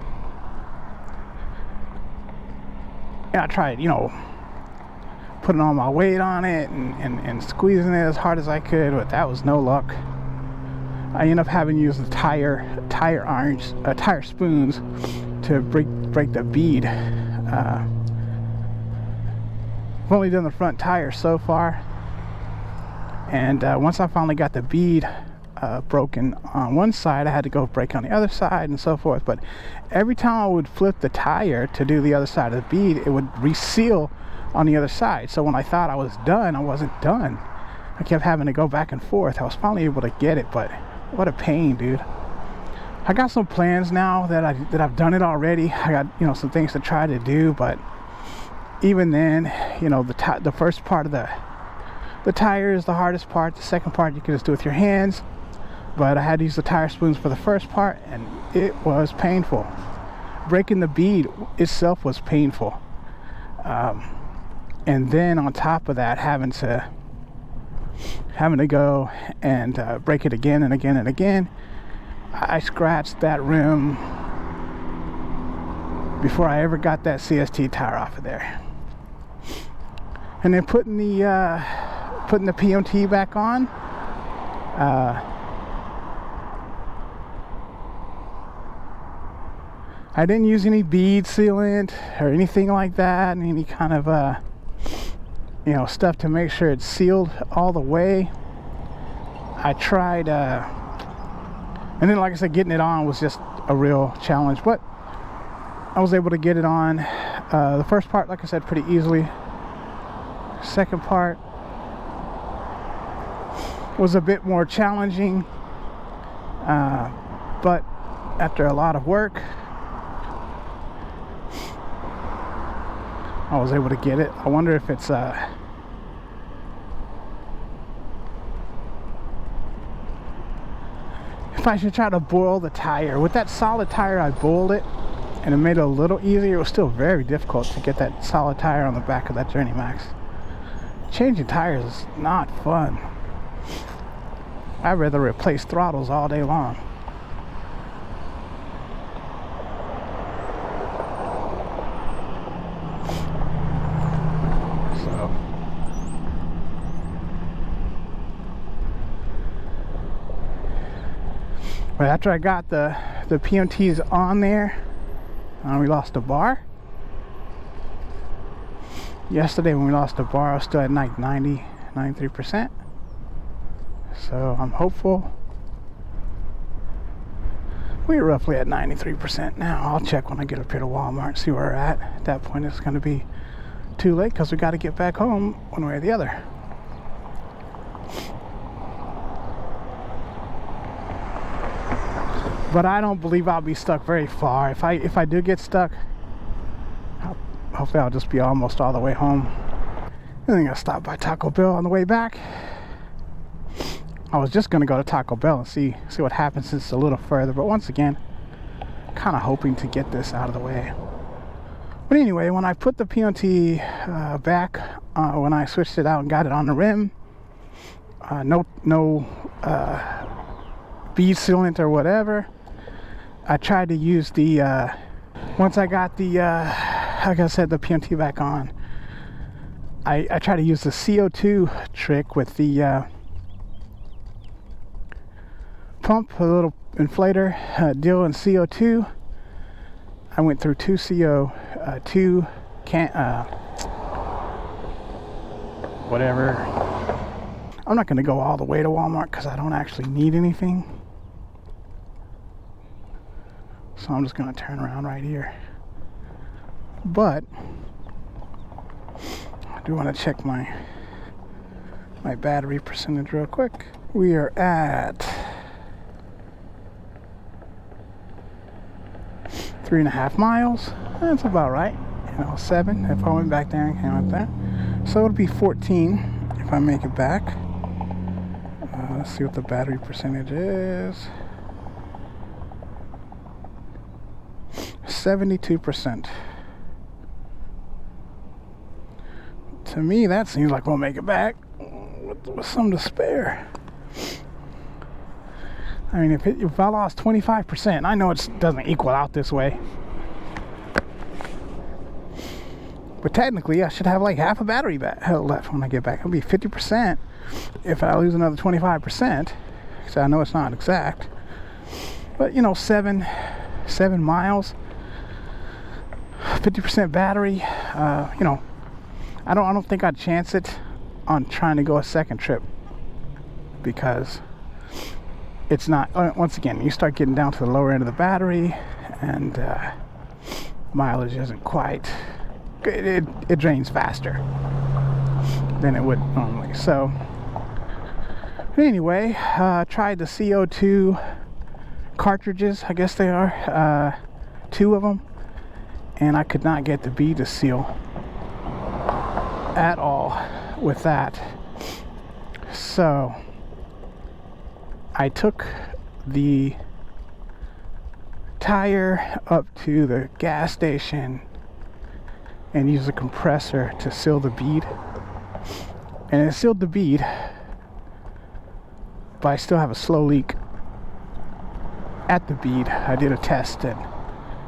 tried, you know, putting all my weight on it and squeezing it as hard as I could, but that was no luck. I ended up having to use the tire spoons to break the bead. I've only done the front tire so far, and once I finally got the bead broken on one side, I had to go break on the other side and so forth. But every time I would flip the tire to do the other side of the bead, it would reseal on the other side. So when I thought I was done, I wasn't done. I kept having to go back and forth. I was finally able to get it, but what a pain, dude. I got some plans now that I've done it already. I got, you know, some things to try to do, but even then, you know, the first part of the tire is the hardest part. The second part you can just do with your hands, but I had to use the tire spoons for the first part, and it was painful. Breaking the bead itself was painful, and then on top of that, having to go and break it again and again and again. I scratched that rim before I ever got that CST tire off of there. And then putting the PMT back on, I didn't use any bead sealant or anything like that, and any kind of you know, stuff to make sure it's sealed all the way. I tried, and then, like I said, getting it on was just a real challenge, but I was able to get it on. The first part, like I said, pretty easily. Second part was a bit more challenging, but after a lot of work, I was able to get it. I wonder if it's if I should try to boil the tire. With that solid tire, I boiled it, and it made it a little easier. It was still very difficult to get that solid tire on the back of that Journey Max. Changing tires is not fun. I'd rather replace throttles all day long. So, but after I got the PMTs on there, we lost a bar. Yesterday when we lost the bar, I was still at 93%. So I'm hopeful. We're roughly at 93% now. I'll check when I get up here to Walmart and see where we're at. At that point, it's going to be too late because we got to get back home one way or the other. But I don't believe I'll be stuck very far. If I do get stuck, hopefully I'll just be almost all the way home. And then I'll stop by Taco Bell on the way back. I was just gonna go to Taco Bell and see what happens since it's a little further, but once again, kind of hoping to get this out of the way. But anyway, when I put the PMT back, when I switched it out and got it on the rim, no bead sealant or whatever. I tried to use the once I got the like I said, the PMT back on, I tried to use the CO2 trick with the pump, a little inflator deal in CO2. I went through two CO2 whatever. I'm not going to go all the way to Walmart because I don't actually need anything. So I'm just going to turn around right here. But I do want to check my battery percentage real quick. We are at 3.5 miles. That's about right. 7 if I went back there and came out there. So it'll be 14 if I make it back. Let's see what the battery percentage is. 72%. To me, that seems like we'll make it back with some to spare. I mean, if I lost 25%, I know it doesn't equal out this way. But technically, I should have like half a battery left when I get back. It'll be 50% if I lose another 25%. So I know it's not exact. But, 7 miles, 50% battery. I don't think I'd chance it on trying to go a second trip, because it's not, once again, you start getting down to the lower end of the battery, and mileage isn't quite, it drains faster than it would normally. So anyway, tried the CO2 cartridges, I guess they are, 2 of them, and I could not get the bead to seal at all with that. So I took the tire up to the gas station and used a compressor to seal the bead, and it sealed the bead, but I still have a slow leak at the bead. I did a test and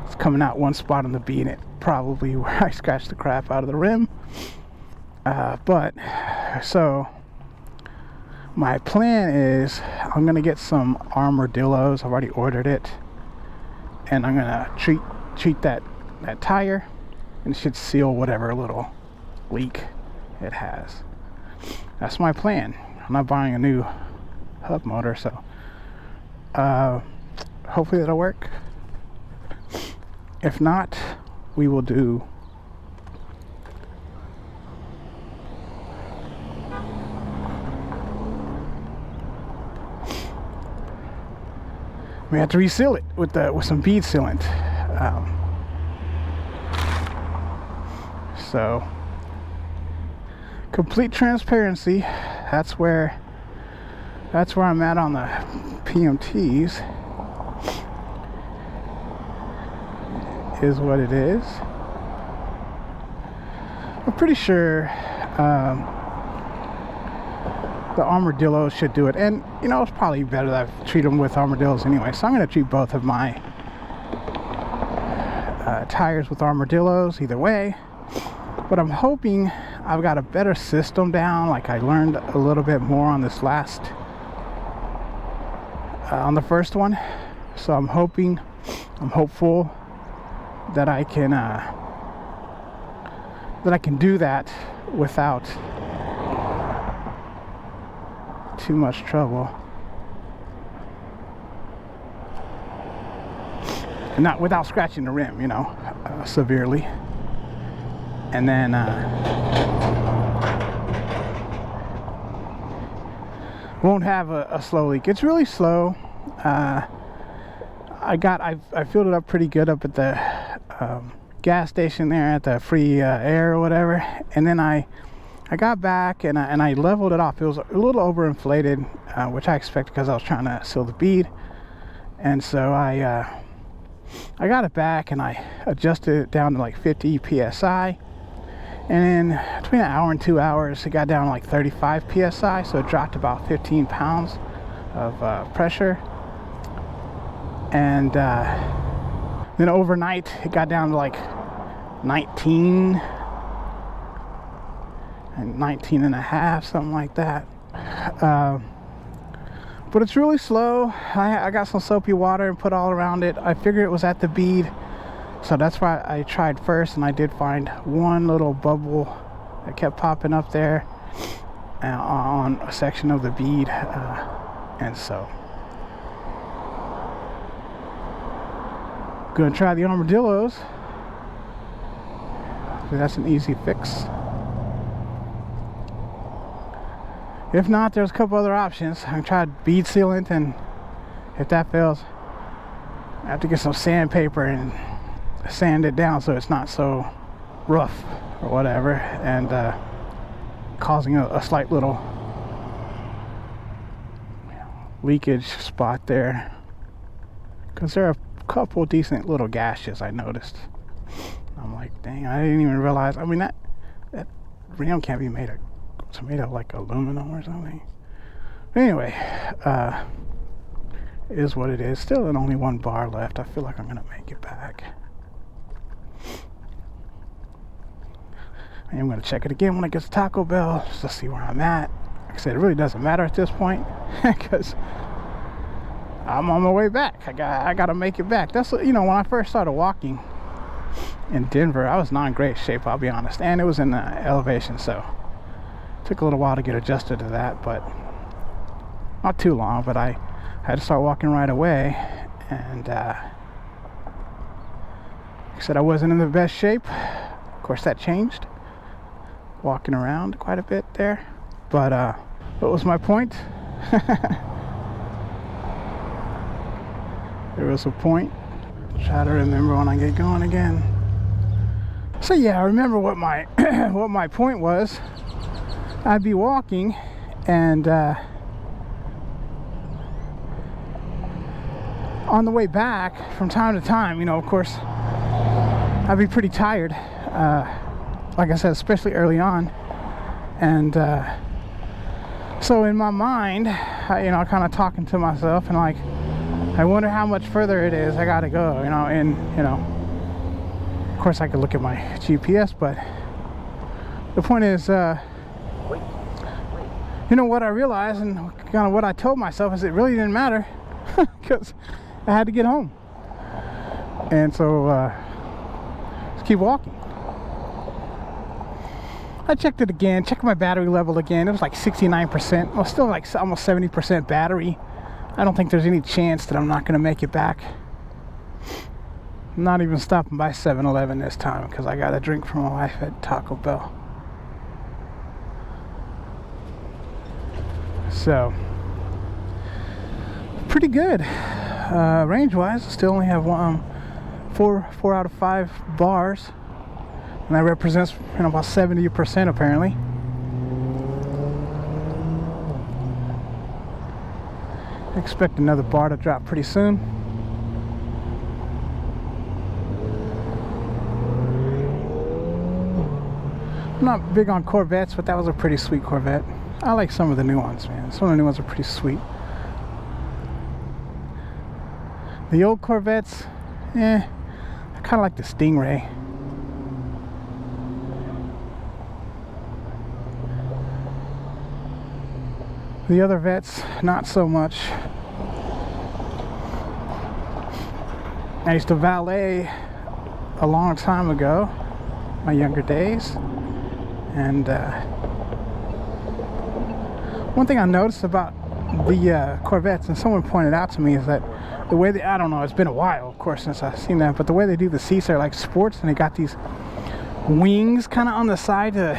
it's coming out one spot on the bead, and it probably where I scratched the crap out of the rim. But so my plan is I'm gonna get some armadillos. I've already ordered it, and I'm gonna treat that tire, and it should seal whatever little leak it has. That's my plan. I'm not buying a new hub motor, so hopefully that'll work. If not, we will do we have to reseal it with some bead sealant. So complete transparency. That's where I'm at on the PMTs. Is what it is. I'm pretty sure the armadillos should do it, and it's probably better that I treat them with armadillos anyway, so I'm going to treat both of my tires with armadillos either way. But I'm hoping I've got a better system down, like I learned a little bit more on this last on the first one, so I'm hopeful that I can do that without too much trouble, and not without scratching the rim, severely. And then won't have a slow leak. It's really slow. I filled it up pretty good up at the gas station there at the free air or whatever, and then I got back and I leveled it off. It was a little overinflated, which I expected because I was trying to seal the bead, and so I got it back and I adjusted it down to like 50 psi, and in between an hour and 2 hours it got down to like 35 psi, so it dropped about 15 pounds of pressure. and then overnight it got down to like 19 and 19 and a half, something like that. But it's really slow. I got some soapy water and put all around it. I figured it was at the bead, so that's why I tried first, and I did find one little bubble that kept popping up there on a section of the bead, and so gonna try the armadillos. So that's an easy fix. If not, there's a couple other options. I tried bead sealant, and if that fails, I have to get some sandpaper and sand it down so it's not so rough or whatever, and causing a slight little leakage spot there, because there are a couple decent little gashes I noticed. I'm like, dang, I didn't even realize. I mean, that rim can't be made of, it's made of like aluminum or something. Anyway, it is what it is. Still only one bar left. I feel like I'm gonna make it back. I am gonna check it again when I get to Taco Bell just to see where I'm at. Like I said, it really doesn't matter at this point because I'm on my way back. I gotta make it back. That's, you know, when I first started walking in Denver, I was not in great shape, I'll be honest, and it was in the elevation, so it took a little while to get adjusted to that, but not too long. But I had to start walking right away, and like I said, I wasn't in the best shape. Of course, that changed walking around quite a bit there, but what was my point? There was a point. Try to remember when I get going again. So yeah, I remember what my what my point was. I'd be walking, and on the way back, from time to time, you know, of course, I'd be pretty tired. Like I said, especially early on, and so in my mind, you know, kind of talking to myself, and like, I wonder how much further it is I gotta go, you know. And you know, of course I could look at my GPS, but the point is, you know, what I realized and kind of what I told myself is it really didn't matter because I had to get home. And so just keep walking. I checked it again, checked my battery level again. It was like 69%. Well, still like almost 70% battery. I don't think there's any chance that I'm not going to make it back. I'm not even stopping by 7-Eleven this time because I got a drink for my wife at Taco Bell. So, pretty good. Range-wise, I still only have four out of 5 bars. And that represents, you know, about 70% apparently. I expect another bar to drop pretty soon. I'm not big on Corvettes, but that was a pretty sweet Corvette. I like some of the new ones, man. Some of the new ones are pretty sweet. The old Corvettes, I kind of like the Stingray. The other vets, not so much. I used to valet a long time ago, my younger days, and one thing I noticed about the Corvettes, and someone pointed out to me, is that the way they, I don't know, it's been a while, of course, since I've seen that, but the way they do the seats are like sports, and they got these wings kind of on the side to,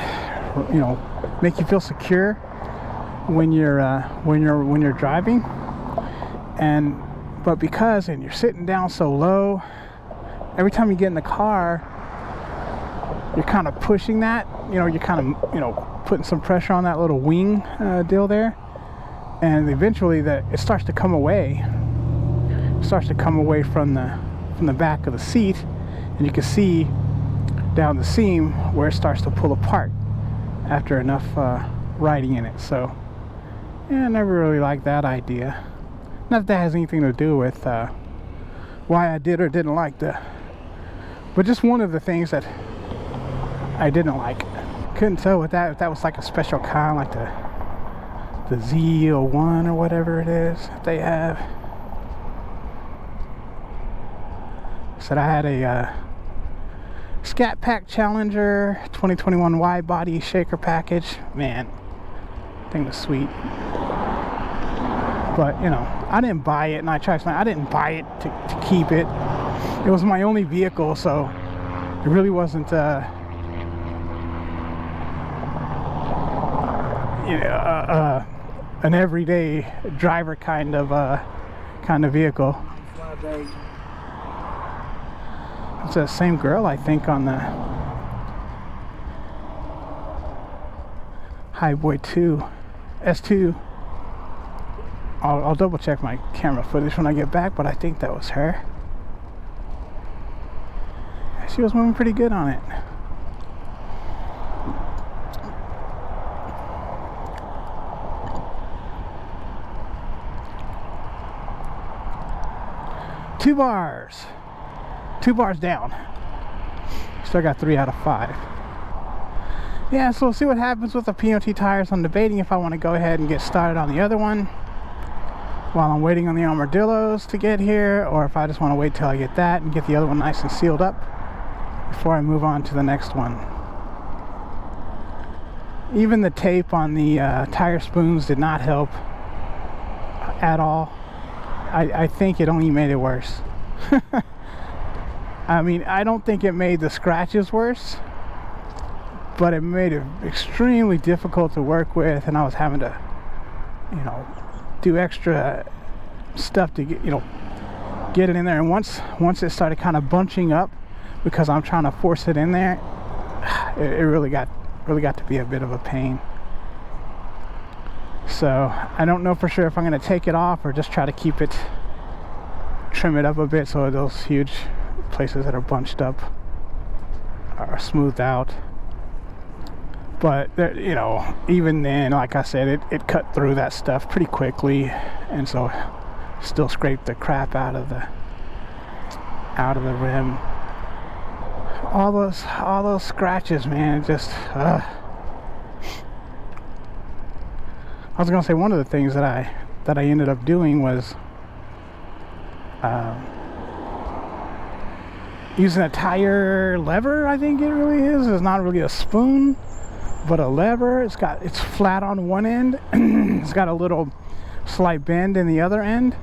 you know, make you feel secure when you're driving. And but because, and you're sitting down so low, every time you get in the car, you're kind of pushing that, you know, you're kind of, you know, putting some pressure on that little wing deal there, and eventually it starts to come away. It starts to come away from the back of the seat, and you can see down the seam where it starts to pull apart after enough riding in it. So yeah, I never really liked that idea. Not that that has anything to do with why I did or didn't like but just one of the things that I didn't like. Couldn't tell what that, if that was like a special kind, like the Z01 or whatever it is that they have. Said I had a Scat Pack Challenger 2021 wide body shaker package. Man, thing was sweet. But you know, I didn't buy it, and I didn't buy it to keep it. It was my only vehicle, so it really wasn't an everyday driver kind of vehicle. It's the same girl, I think, on the Highboy 2 S2. I'll double check my camera footage when I get back, but I think that was her. She was moving pretty good on it. Two bars down. Still got 3 out of 5. Yeah, so we'll see what happens with the POT tires. I'm debating if I want to go ahead and get started on the other one while I'm waiting on the armadillos to get here, or if I just want to wait till I get that and get the other one nice and sealed up before I move on to the next one. Even the tape on the tire spoons did not help at all. I think it only made it worse. I mean, I don't think it made the scratches worse, but it made it extremely difficult to work with, and I was having to, you know, do extra stuff to get, get it in there. And once it started kind of bunching up because I'm trying to force it in there, it really got to be a bit of a pain. So I don't know for sure if I'm going to take it off or just try to trim it up a bit so those huge places that are bunched up are smoothed out. But there, even then, like I said, it cut through that stuff pretty quickly, and so still scraped the crap out of the rim. All those scratches, man, just I was gonna say one of the things that I ended up doing was using a tire lever. I think it really is. It's not really a spoon, but a lever. It's flat on one end. It's got a little slight bend in the other end,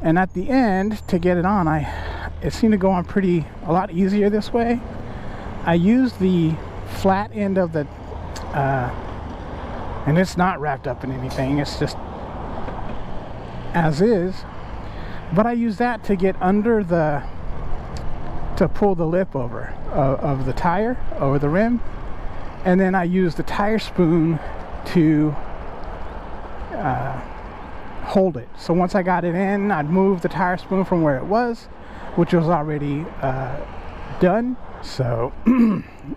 and at the end to get it on, it seemed to go on a lot easier this way. I used the flat end of the and it's not wrapped up in anything, it's just as is, but I use that to get under to pull the lip over of the tire over the rim, and then I use the tire spoon to hold it. So once I got it in, I'd move the tire spoon from where it was, which was already done. So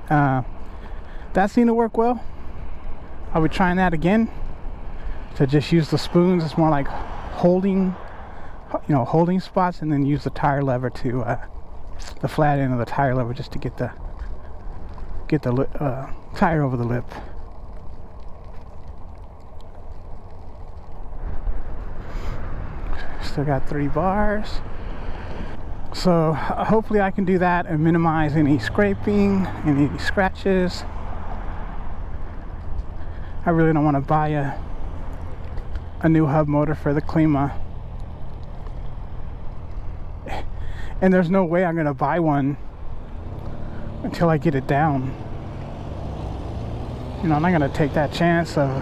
that seemed to work well. I'll be trying that again, to just use the spoons. It's more like holding spots, and then use the tire lever to the flat end of the tire lever just to get the tire over the lip. Still got 3 bars. So hopefully I can do that and minimize any scraping, any scratches. I really don't want to buy a new hub motor for the Klima. And there's no way I'm going to buy one until I get it down. I'm not going to take that chance of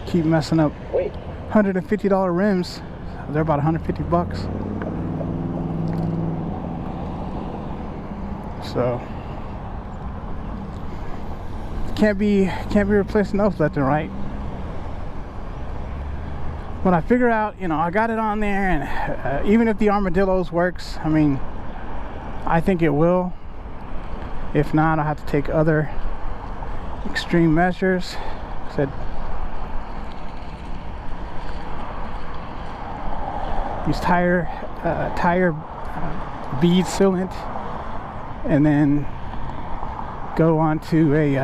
keep messing up $150 rims. They're about 150 bucks. So can't be replacing those left and right. When I figure out, I got it on there, and even if the armadillos works, I mean, I think it will. If not, I'll have to take other extreme measures. These tire bead sealant, and then go onto a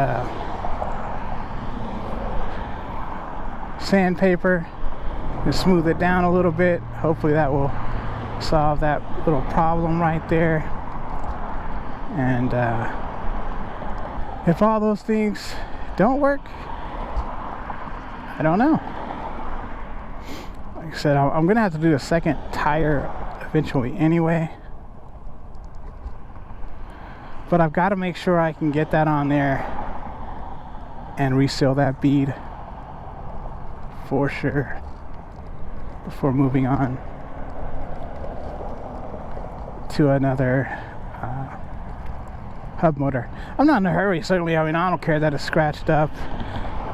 sandpaper and smooth it down a little bit. Hopefully that will solve that little problem right there. And if all those things don't work, I don't know. Like I said, I'm gonna have to do a second tire eventually anyway, but I've got to make sure I can get that on there and reseal that bead for sure before moving on to another hub motor. I'm not in a hurry, certainly. I mean, I don't care that it's scratched up.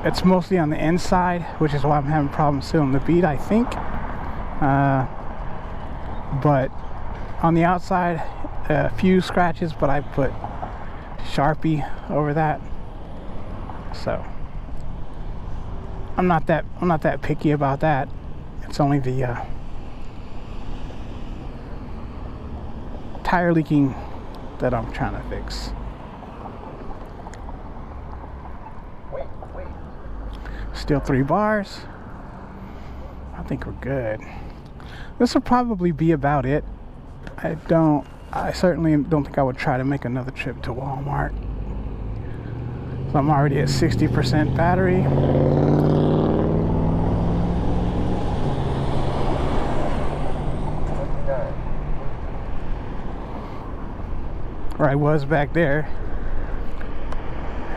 It's mostly on the inside, which is why I'm having problems sealing the bead, I think. But on the outside, a few scratches, but I put Sharpie over that. So I'm not that picky about that. It's only the tire leaking that I'm trying to fix. Still 3 bars. I think we're good. This will probably be about it. I certainly don't think I would try to make another trip to Walmart. So I'm already at 60% battery. Or I was back there.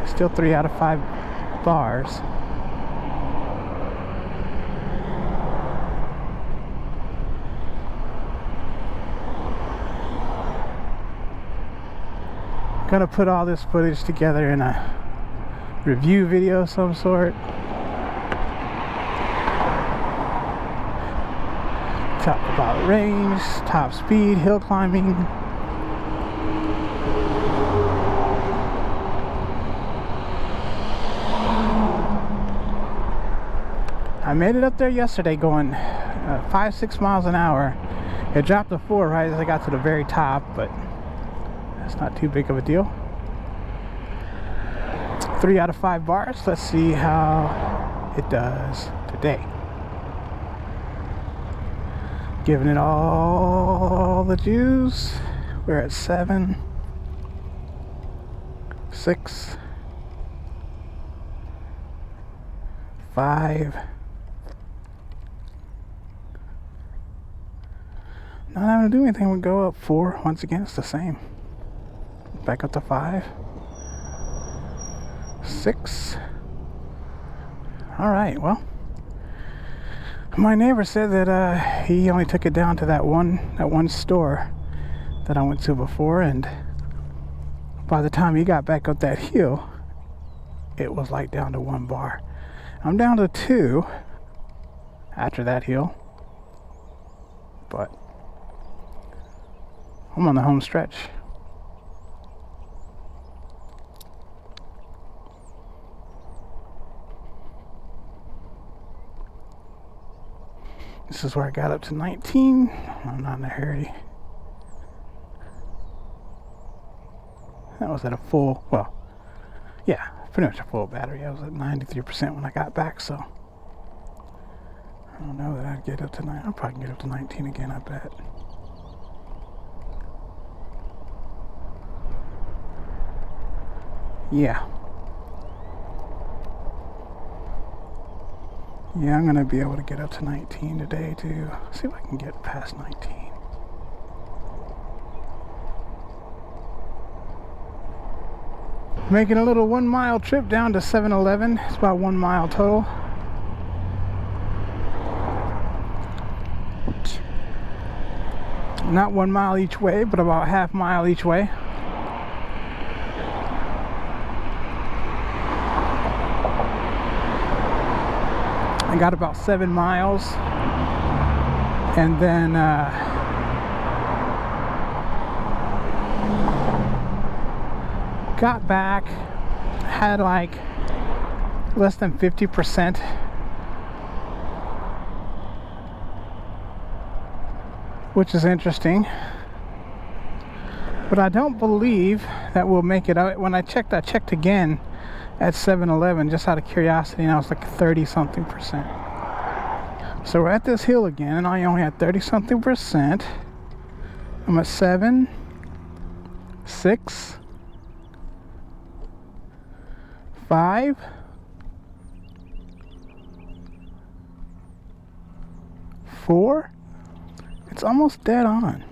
Still 3 out of 5 bars. Gonna put all this footage together in a review video of some sort. Talk about range, top speed, hill climbing. I made it up there yesterday going 5-6 miles an hour. It dropped to 4 right as I got to the very top, but that's not too big of a deal. 3 out of 5 bars. Let's see how it does today. Giving it all the juice. We're at 7, 6, 5. Not having to do anything, we go up 4. Once again, it's the same. Back up to 5, 6. All right, well, my neighbor said that he only took it down to that one store that I went to before, and by the time he got back up that hill, it was like down to 1 bar. I'm down to 2 after that hill, but I'm on the home stretch. This is where I got up to 19. I'm not in a hurry. That was at a full, well, yeah, pretty much a full battery. I was at 93% when I got back, so I don't know that I'd get up to 9. I'll probably get up to 19 again, I bet. Yeah. Yeah, I'm gonna be able to get up to 19 today too. See if I can get past 19. Making a little 1 mile trip down to 7-Eleven. It's about 1 mile total. Not 1 mile each way, but about half mile each way. I got about 7 miles, and then got back, had like less than 50%. Which is interesting. But I don't believe that we'll make it. When I checked again at 7-Eleven just out of curiosity, and I was like 30-something%. So we're at this hill again, and I only had 30-something%. I'm at 7, 6, 5, 4. It's almost dead on.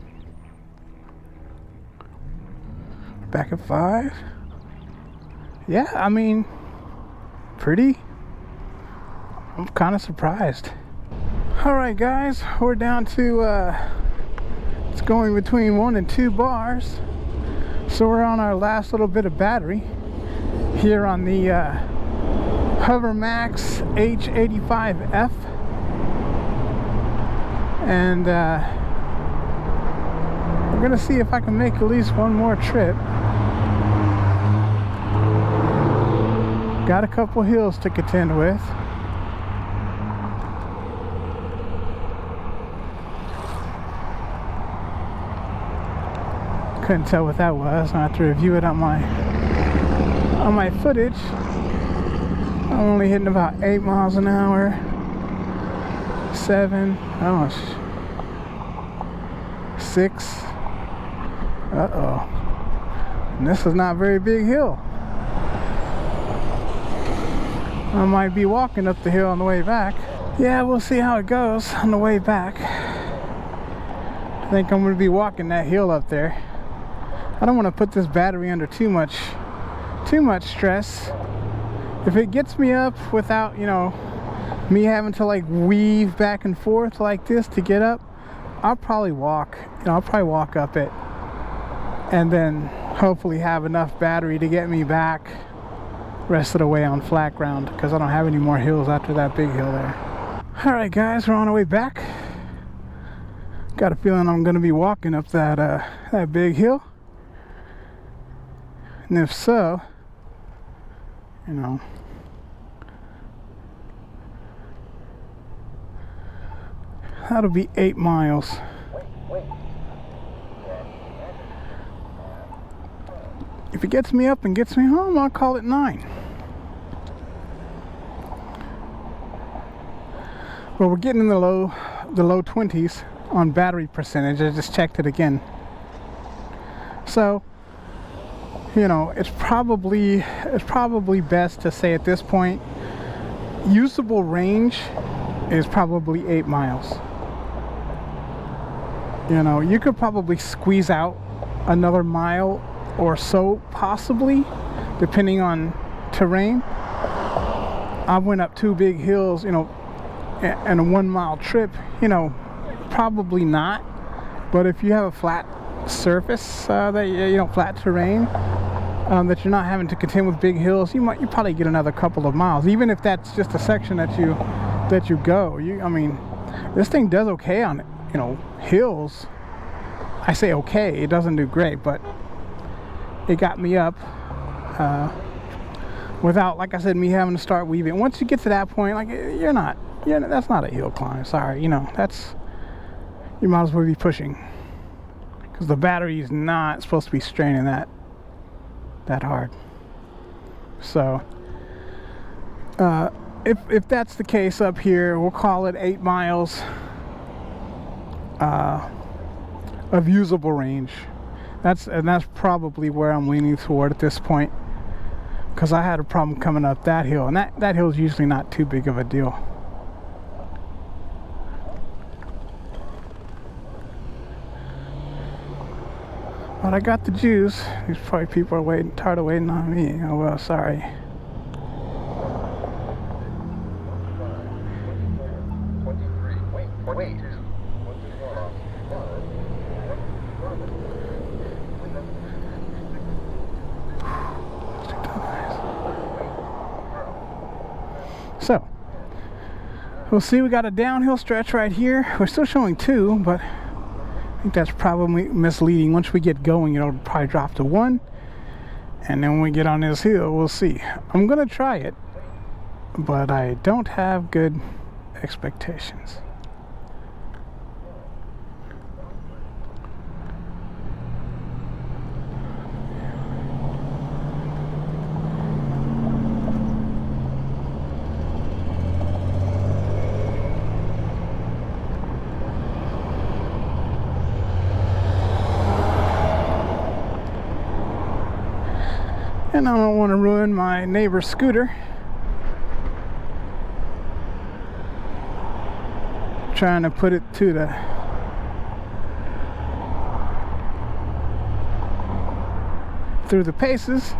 Back at 5. Yeah, I mean, pretty. I'm kind of surprised. Alright guys, we're down to it's going between 1 and 2 bars. So we're on our last little bit of battery here on the Hovermax H85F. And we're gonna see if I can make at least one more trip. Got a couple hills to contend with. Couldn't tell what that was. I have to review it on my footage. I'm only hitting about 8 miles an hour. 7. Oh, 6. Uh-oh. And this is not a very big hill. I might be walking up the hill on the way back. Yeah, we'll see how it goes on the way back. I think I'm going to be walking that hill up there. I don't want to put this battery under too much stress. If it gets me up without, you know, me having to like weave back and forth like this to get up, I'll probably walk. You know, I'll probably walk up it and then hopefully have enough battery to get me back rest of the way on flat ground, because I don't have any more hills after that big hill there. Alright guys, we're on our way back. Got a feeling I'm going to be walking up that big hill. And if so, you know, that'll be 8 miles. If it gets me up and gets me home, I'll call it 9. Well, we're getting in the low 20s on battery percentage. I just checked it again. So, you know, it's probably best to say at this point, usable range is probably 8 miles. You know, you could probably squeeze out another mile or so, possibly, depending on terrain. I went up 2 big hills, you know, and a 1 mile trip, you know, probably not. But if you have a flat surface, flat terrain, that you're not having to contend with big hills, you probably get another couple of miles, even if that's just a section that you go. I mean, this thing does okay on, you know, hills. I say okay, it doesn't do great, but it got me up without, like I said, me having to start weaving. Once you get to that point, like, that's not a hill climb. Sorry, you know, you might as well be pushing, because the battery is not supposed to be straining that hard. So if that's the case up here, we'll call it 8 miles of usable range. That's probably where I'm leaning toward at this point, because I had a problem coming up that hill, and that hill is usually not too big of a deal. But I got the juice. These probably people are tired of waiting on me. Oh well, sorry. Wait. So, we'll see. We got a downhill stretch right here. We're still showing 2, but I think that's probably misleading. Once we get going, it'll probably drop to 1. And then when we get on this hill, we'll see. I'm going to try it, but I don't have good expectations. And I don't want to ruin my neighbor's scooter. Trying to put it to the through the paces.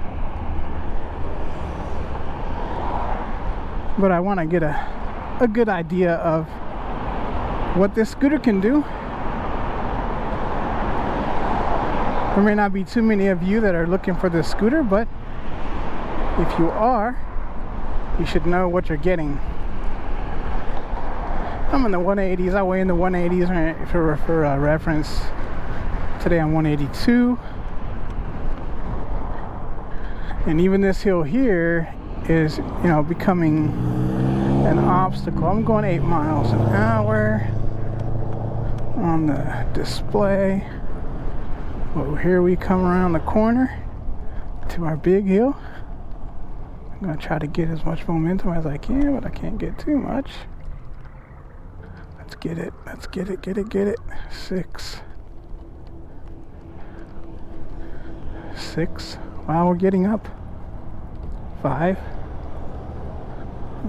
But I want to get a good idea of what this scooter can do. There may not be too many of you that are looking for this scooter, but if you are, you should know what you're getting. I'm in the 180s. I weigh in the 180s for reference. Today I'm 182. And even this hill here is, becoming an obstacle. I'm going 8 miles an hour on the display. Well, here we come around the corner to our big hill. I'm going to try to get as much momentum as I can, but I can't get too much. Let's get it. Let's get it. Get it. 6. Wow, we're getting up. 5.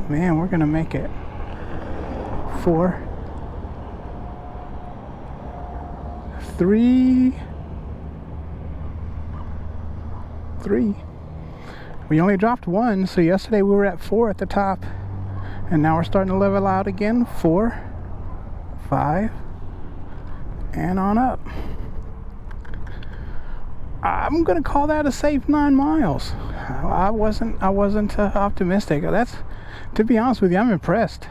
Man, we're going to make it. 4. 3. We only dropped 1, so yesterday we were at 4 at the top, and now we're starting to level out again. 4, 5, and on up. I'm gonna call that a safe 9 miles. I wasn't optimistic. That's, to be honest with you, I'm impressed.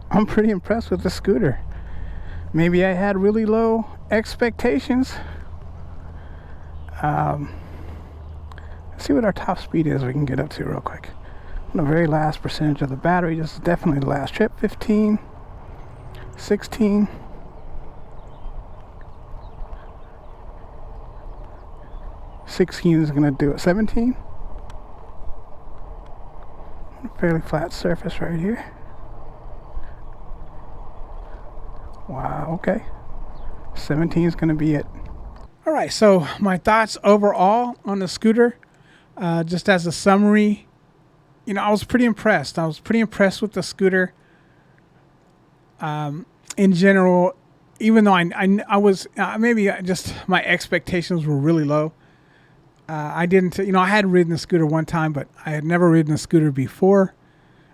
I'm pretty impressed with the scooter. Maybe I had really low expectations. Let's see what our top speed is we can get up to real quick. On the very last percentage of the battery, this is definitely the last trip. 15, 16, 16 is gonna do it. 17. Fairly flat surface right here. Wow, okay. 17 is gonna be it. All right, so my thoughts overall on the scooter, just as a summary, I was pretty impressed. I was pretty impressed with the scooter. In general, even though I was maybe just my expectations were really low. I didn't, I had ridden the scooter one time, but I had never ridden a scooter before.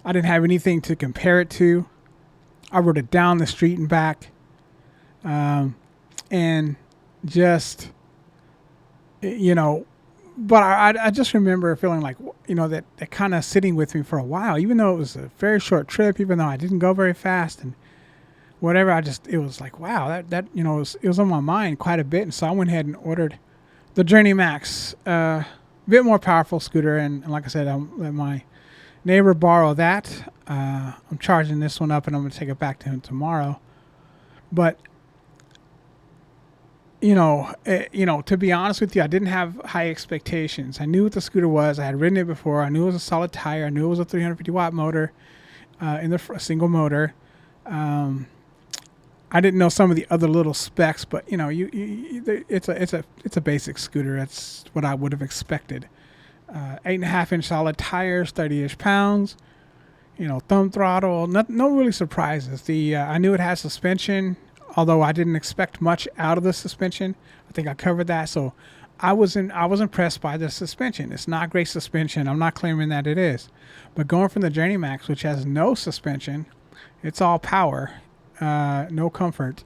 I didn't have anything to compare it to. I rode it down the street and back, and just, but I just remember feeling like, that kind of sitting with me for a while, even though it was a very short trip, even though I didn't go very fast and whatever. It was like, wow, that it was on my mind quite a bit. And so I went ahead and ordered the Journey Max, a bit more powerful scooter. And like I said, I let my neighbor borrow that. I'm charging this one up and I'm going to take it back to him tomorrow. But to be honest with you, I didn't have high expectations. I knew what the scooter was. I had ridden it before. I knew it was a solid tire. I knew it was a 350 watt motor, in the single motor. I didn't know some of the other little specs, but it's a basic scooter. That's what I would have expected. 8.5-inch solid tires, 30-ish pounds. Thumb throttle. No really surprises. I knew it had suspension, although I didn't expect much out of the suspension. I think I covered that. So I was impressed by the suspension. It's not great suspension. I'm not claiming that it is. But going from the Journey Max, which has no suspension, it's all power, no comfort.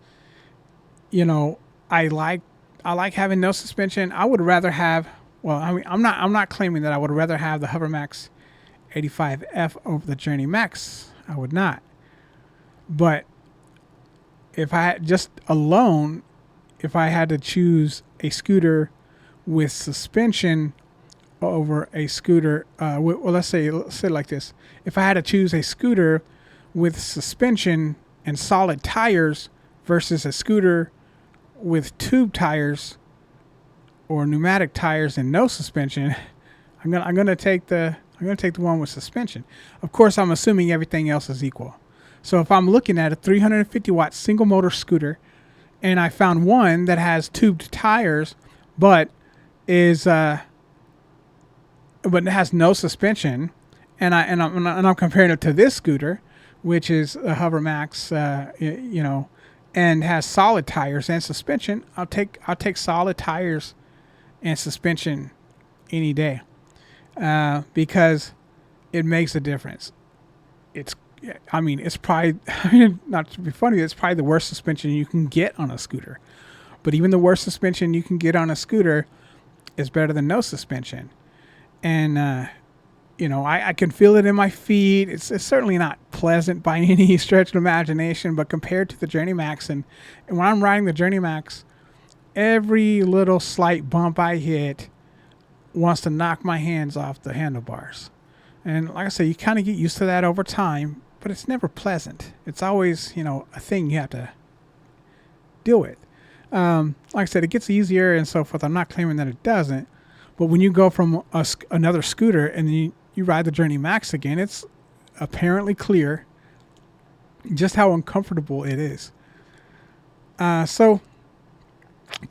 I like having no suspension. I would rather have, I'm not claiming that I would rather have the Hovermax H85F over the Journey Max. I would not. But if I had if I had to choose a scooter with suspension over a scooter, let's say it like this. If I had to choose a scooter with suspension and solid tires versus a scooter with tube tires or pneumatic tires and no suspension, I'm gonna take the one with suspension. Of course, I'm assuming everything else is equal. So if I'm looking at a 350 watt single motor scooter and I found one that has tubed tires but is but it has no suspension, and I'm comparing it to this scooter, which is a Hovermax, and has solid tires and suspension. I'll take solid tires and suspension any day, because it makes a difference. It's it's probably not to be funny. It's probably the worst suspension you can get on a scooter, but even the worst suspension you can get on a scooter is better than no suspension. And I can feel it in my feet. It's certainly not pleasant by any stretch of imagination, but compared to the Journey Max, and when I'm riding the Journey Max, every little slight bump I hit wants to knock my hands off the handlebars. And like I said, you kind of get used to that over time, but it's never pleasant. It's always, a thing you have to deal with. Like I said, it gets easier and so forth. I'm not claiming that it doesn't, but when you go from another scooter and then you ride the Journey Max again, it's apparently clear just how uncomfortable it is. So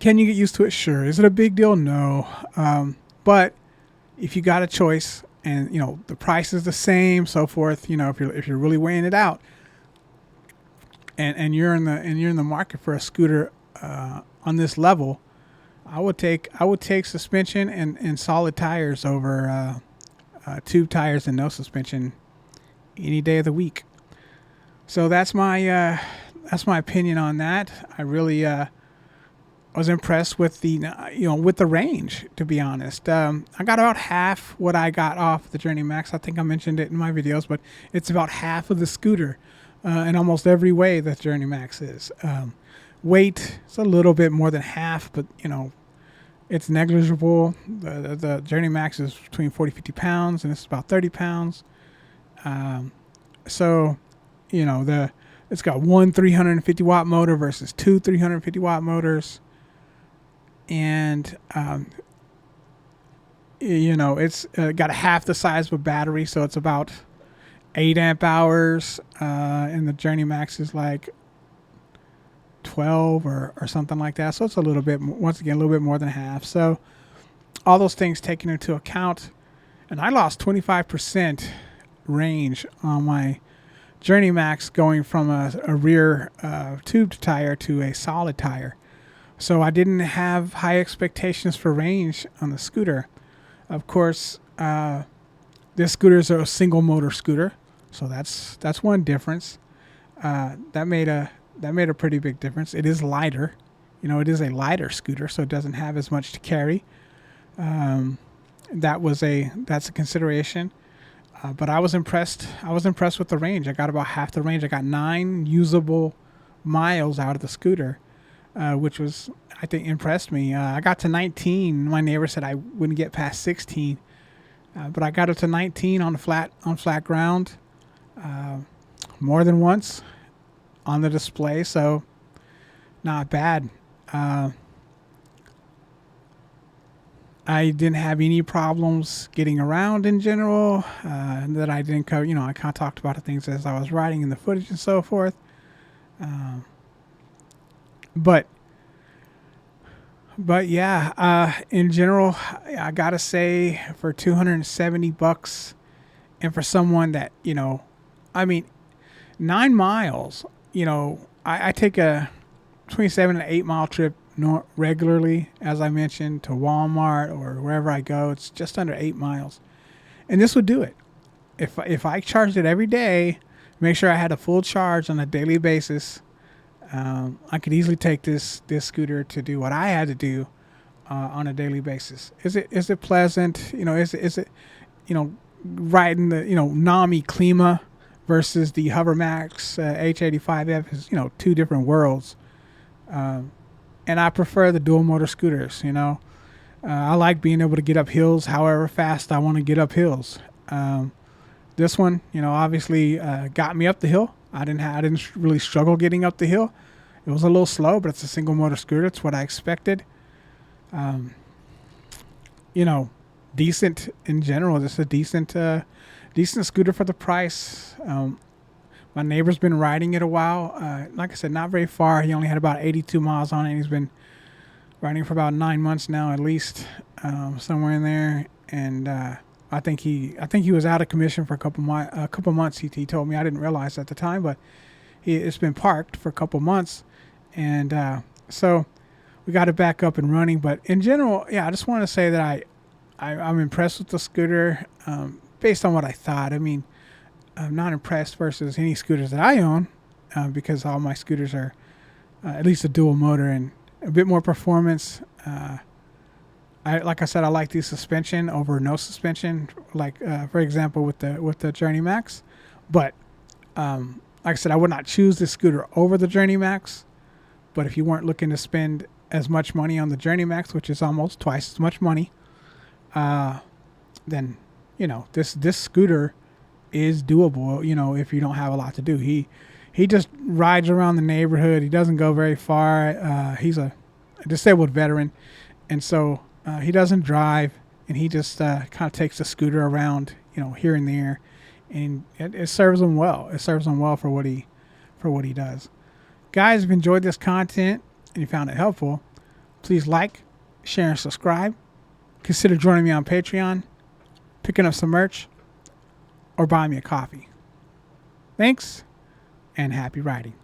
can you get used to it? Sure. Is it a big deal? No. But if you got a choice and, the price is the same, so forth, if you're really weighing it out and you're in the market for a scooter, on this level, I would take suspension and solid tires over, tube tires and no suspension any day of the week. So that's my opinion on that. I really was impressed with the range, to be honest. I got about half what I got off the Journey Max. I think I mentioned it in my videos, but it's about half of the scooter in almost every way that Journey Max is. Weight, it's a little bit more than half, but it's negligible. The Journey Max is between 40-50 pounds, and it's about 30 pounds. So it's got one 350 watt motor versus two 350 watt motors. And, it's got half the size of a battery, so it's about 8 amp hours. And the Journey Max is like 12 or something like that. So it's a little bit more than half. So all those things taken into account, and I lost 25% range on my Journey Max going from a rear tubed tire to a solid tire. So I didn't have high expectations for range on the scooter. Of course, this scooter is a single motor scooter, so that's one difference. That made a pretty big difference. It is lighter, it is a lighter scooter, so it doesn't have as much to carry. That's a consideration. But I was impressed. I was impressed with the range. I got about half the range. I got 9 usable miles out of the scooter, which was, I think, impressed me. I got to 19. My neighbor said I wouldn't get past 16, but I got up to 19 on flat ground, more than once on the display. So not bad. I didn't have any problems getting around in general, that I didn't cover. I kind of talked about the things as I was riding in the footage and so forth. But yeah, in general, I gotta say, for $270, and for someone that 9 miles, I take a 27 to 8 mile trip regularly, as I mentioned, to Walmart or wherever I go. It's just under 8 miles, and this would do it. If I charged it every day, make sure I had a full charge on a daily basis, I could easily take this scooter to do what I had to do on a daily basis. Is it pleasant? Is it riding the NAMI Klima versus the Hovermax H85F is two different worlds. And I prefer the dual motor scooters. I like being able to get up hills however fast I want to get up hills. This one, obviously got me up the hill. I didn't really struggle getting up the hill. It was a little slow, but it's a single motor scooter. It's what I expected. Decent in general. Just a decent scooter for the price. My neighbor's been riding it a while. Like I said, not very far. He only had about 82 miles on it. He's been riding for about 9 months now, at least, somewhere in there. And I think he was out of commission for a couple months. He told me. I didn't realize at the time, but it's been parked for a couple months, and so we got it back up and running. But in general, yeah, I just want to say that I'm impressed with the scooter based on what I thought. I mean, I'm not impressed versus any scooters that I own because all my scooters are at least a dual motor and a bit more performance. Like I said, I like the suspension over no suspension. Like for example, with the Journey Max, but like I said, I would not choose this scooter over the Journey Max. But if you weren't looking to spend as much money on the Journey Max, which is almost twice as much money, then this scooter is doable. If you don't have a lot to do, he just rides around the neighborhood. He doesn't go very far. He's a disabled veteran, and so he doesn't drive, and he just kind of takes the scooter around, here and there, and it serves him well. It serves him well for what he does. Guys, if you enjoyed this content and you found it helpful, please like, share, and subscribe. Consider joining me on Patreon, picking up some merch, or buying me a coffee. Thanks, and happy riding.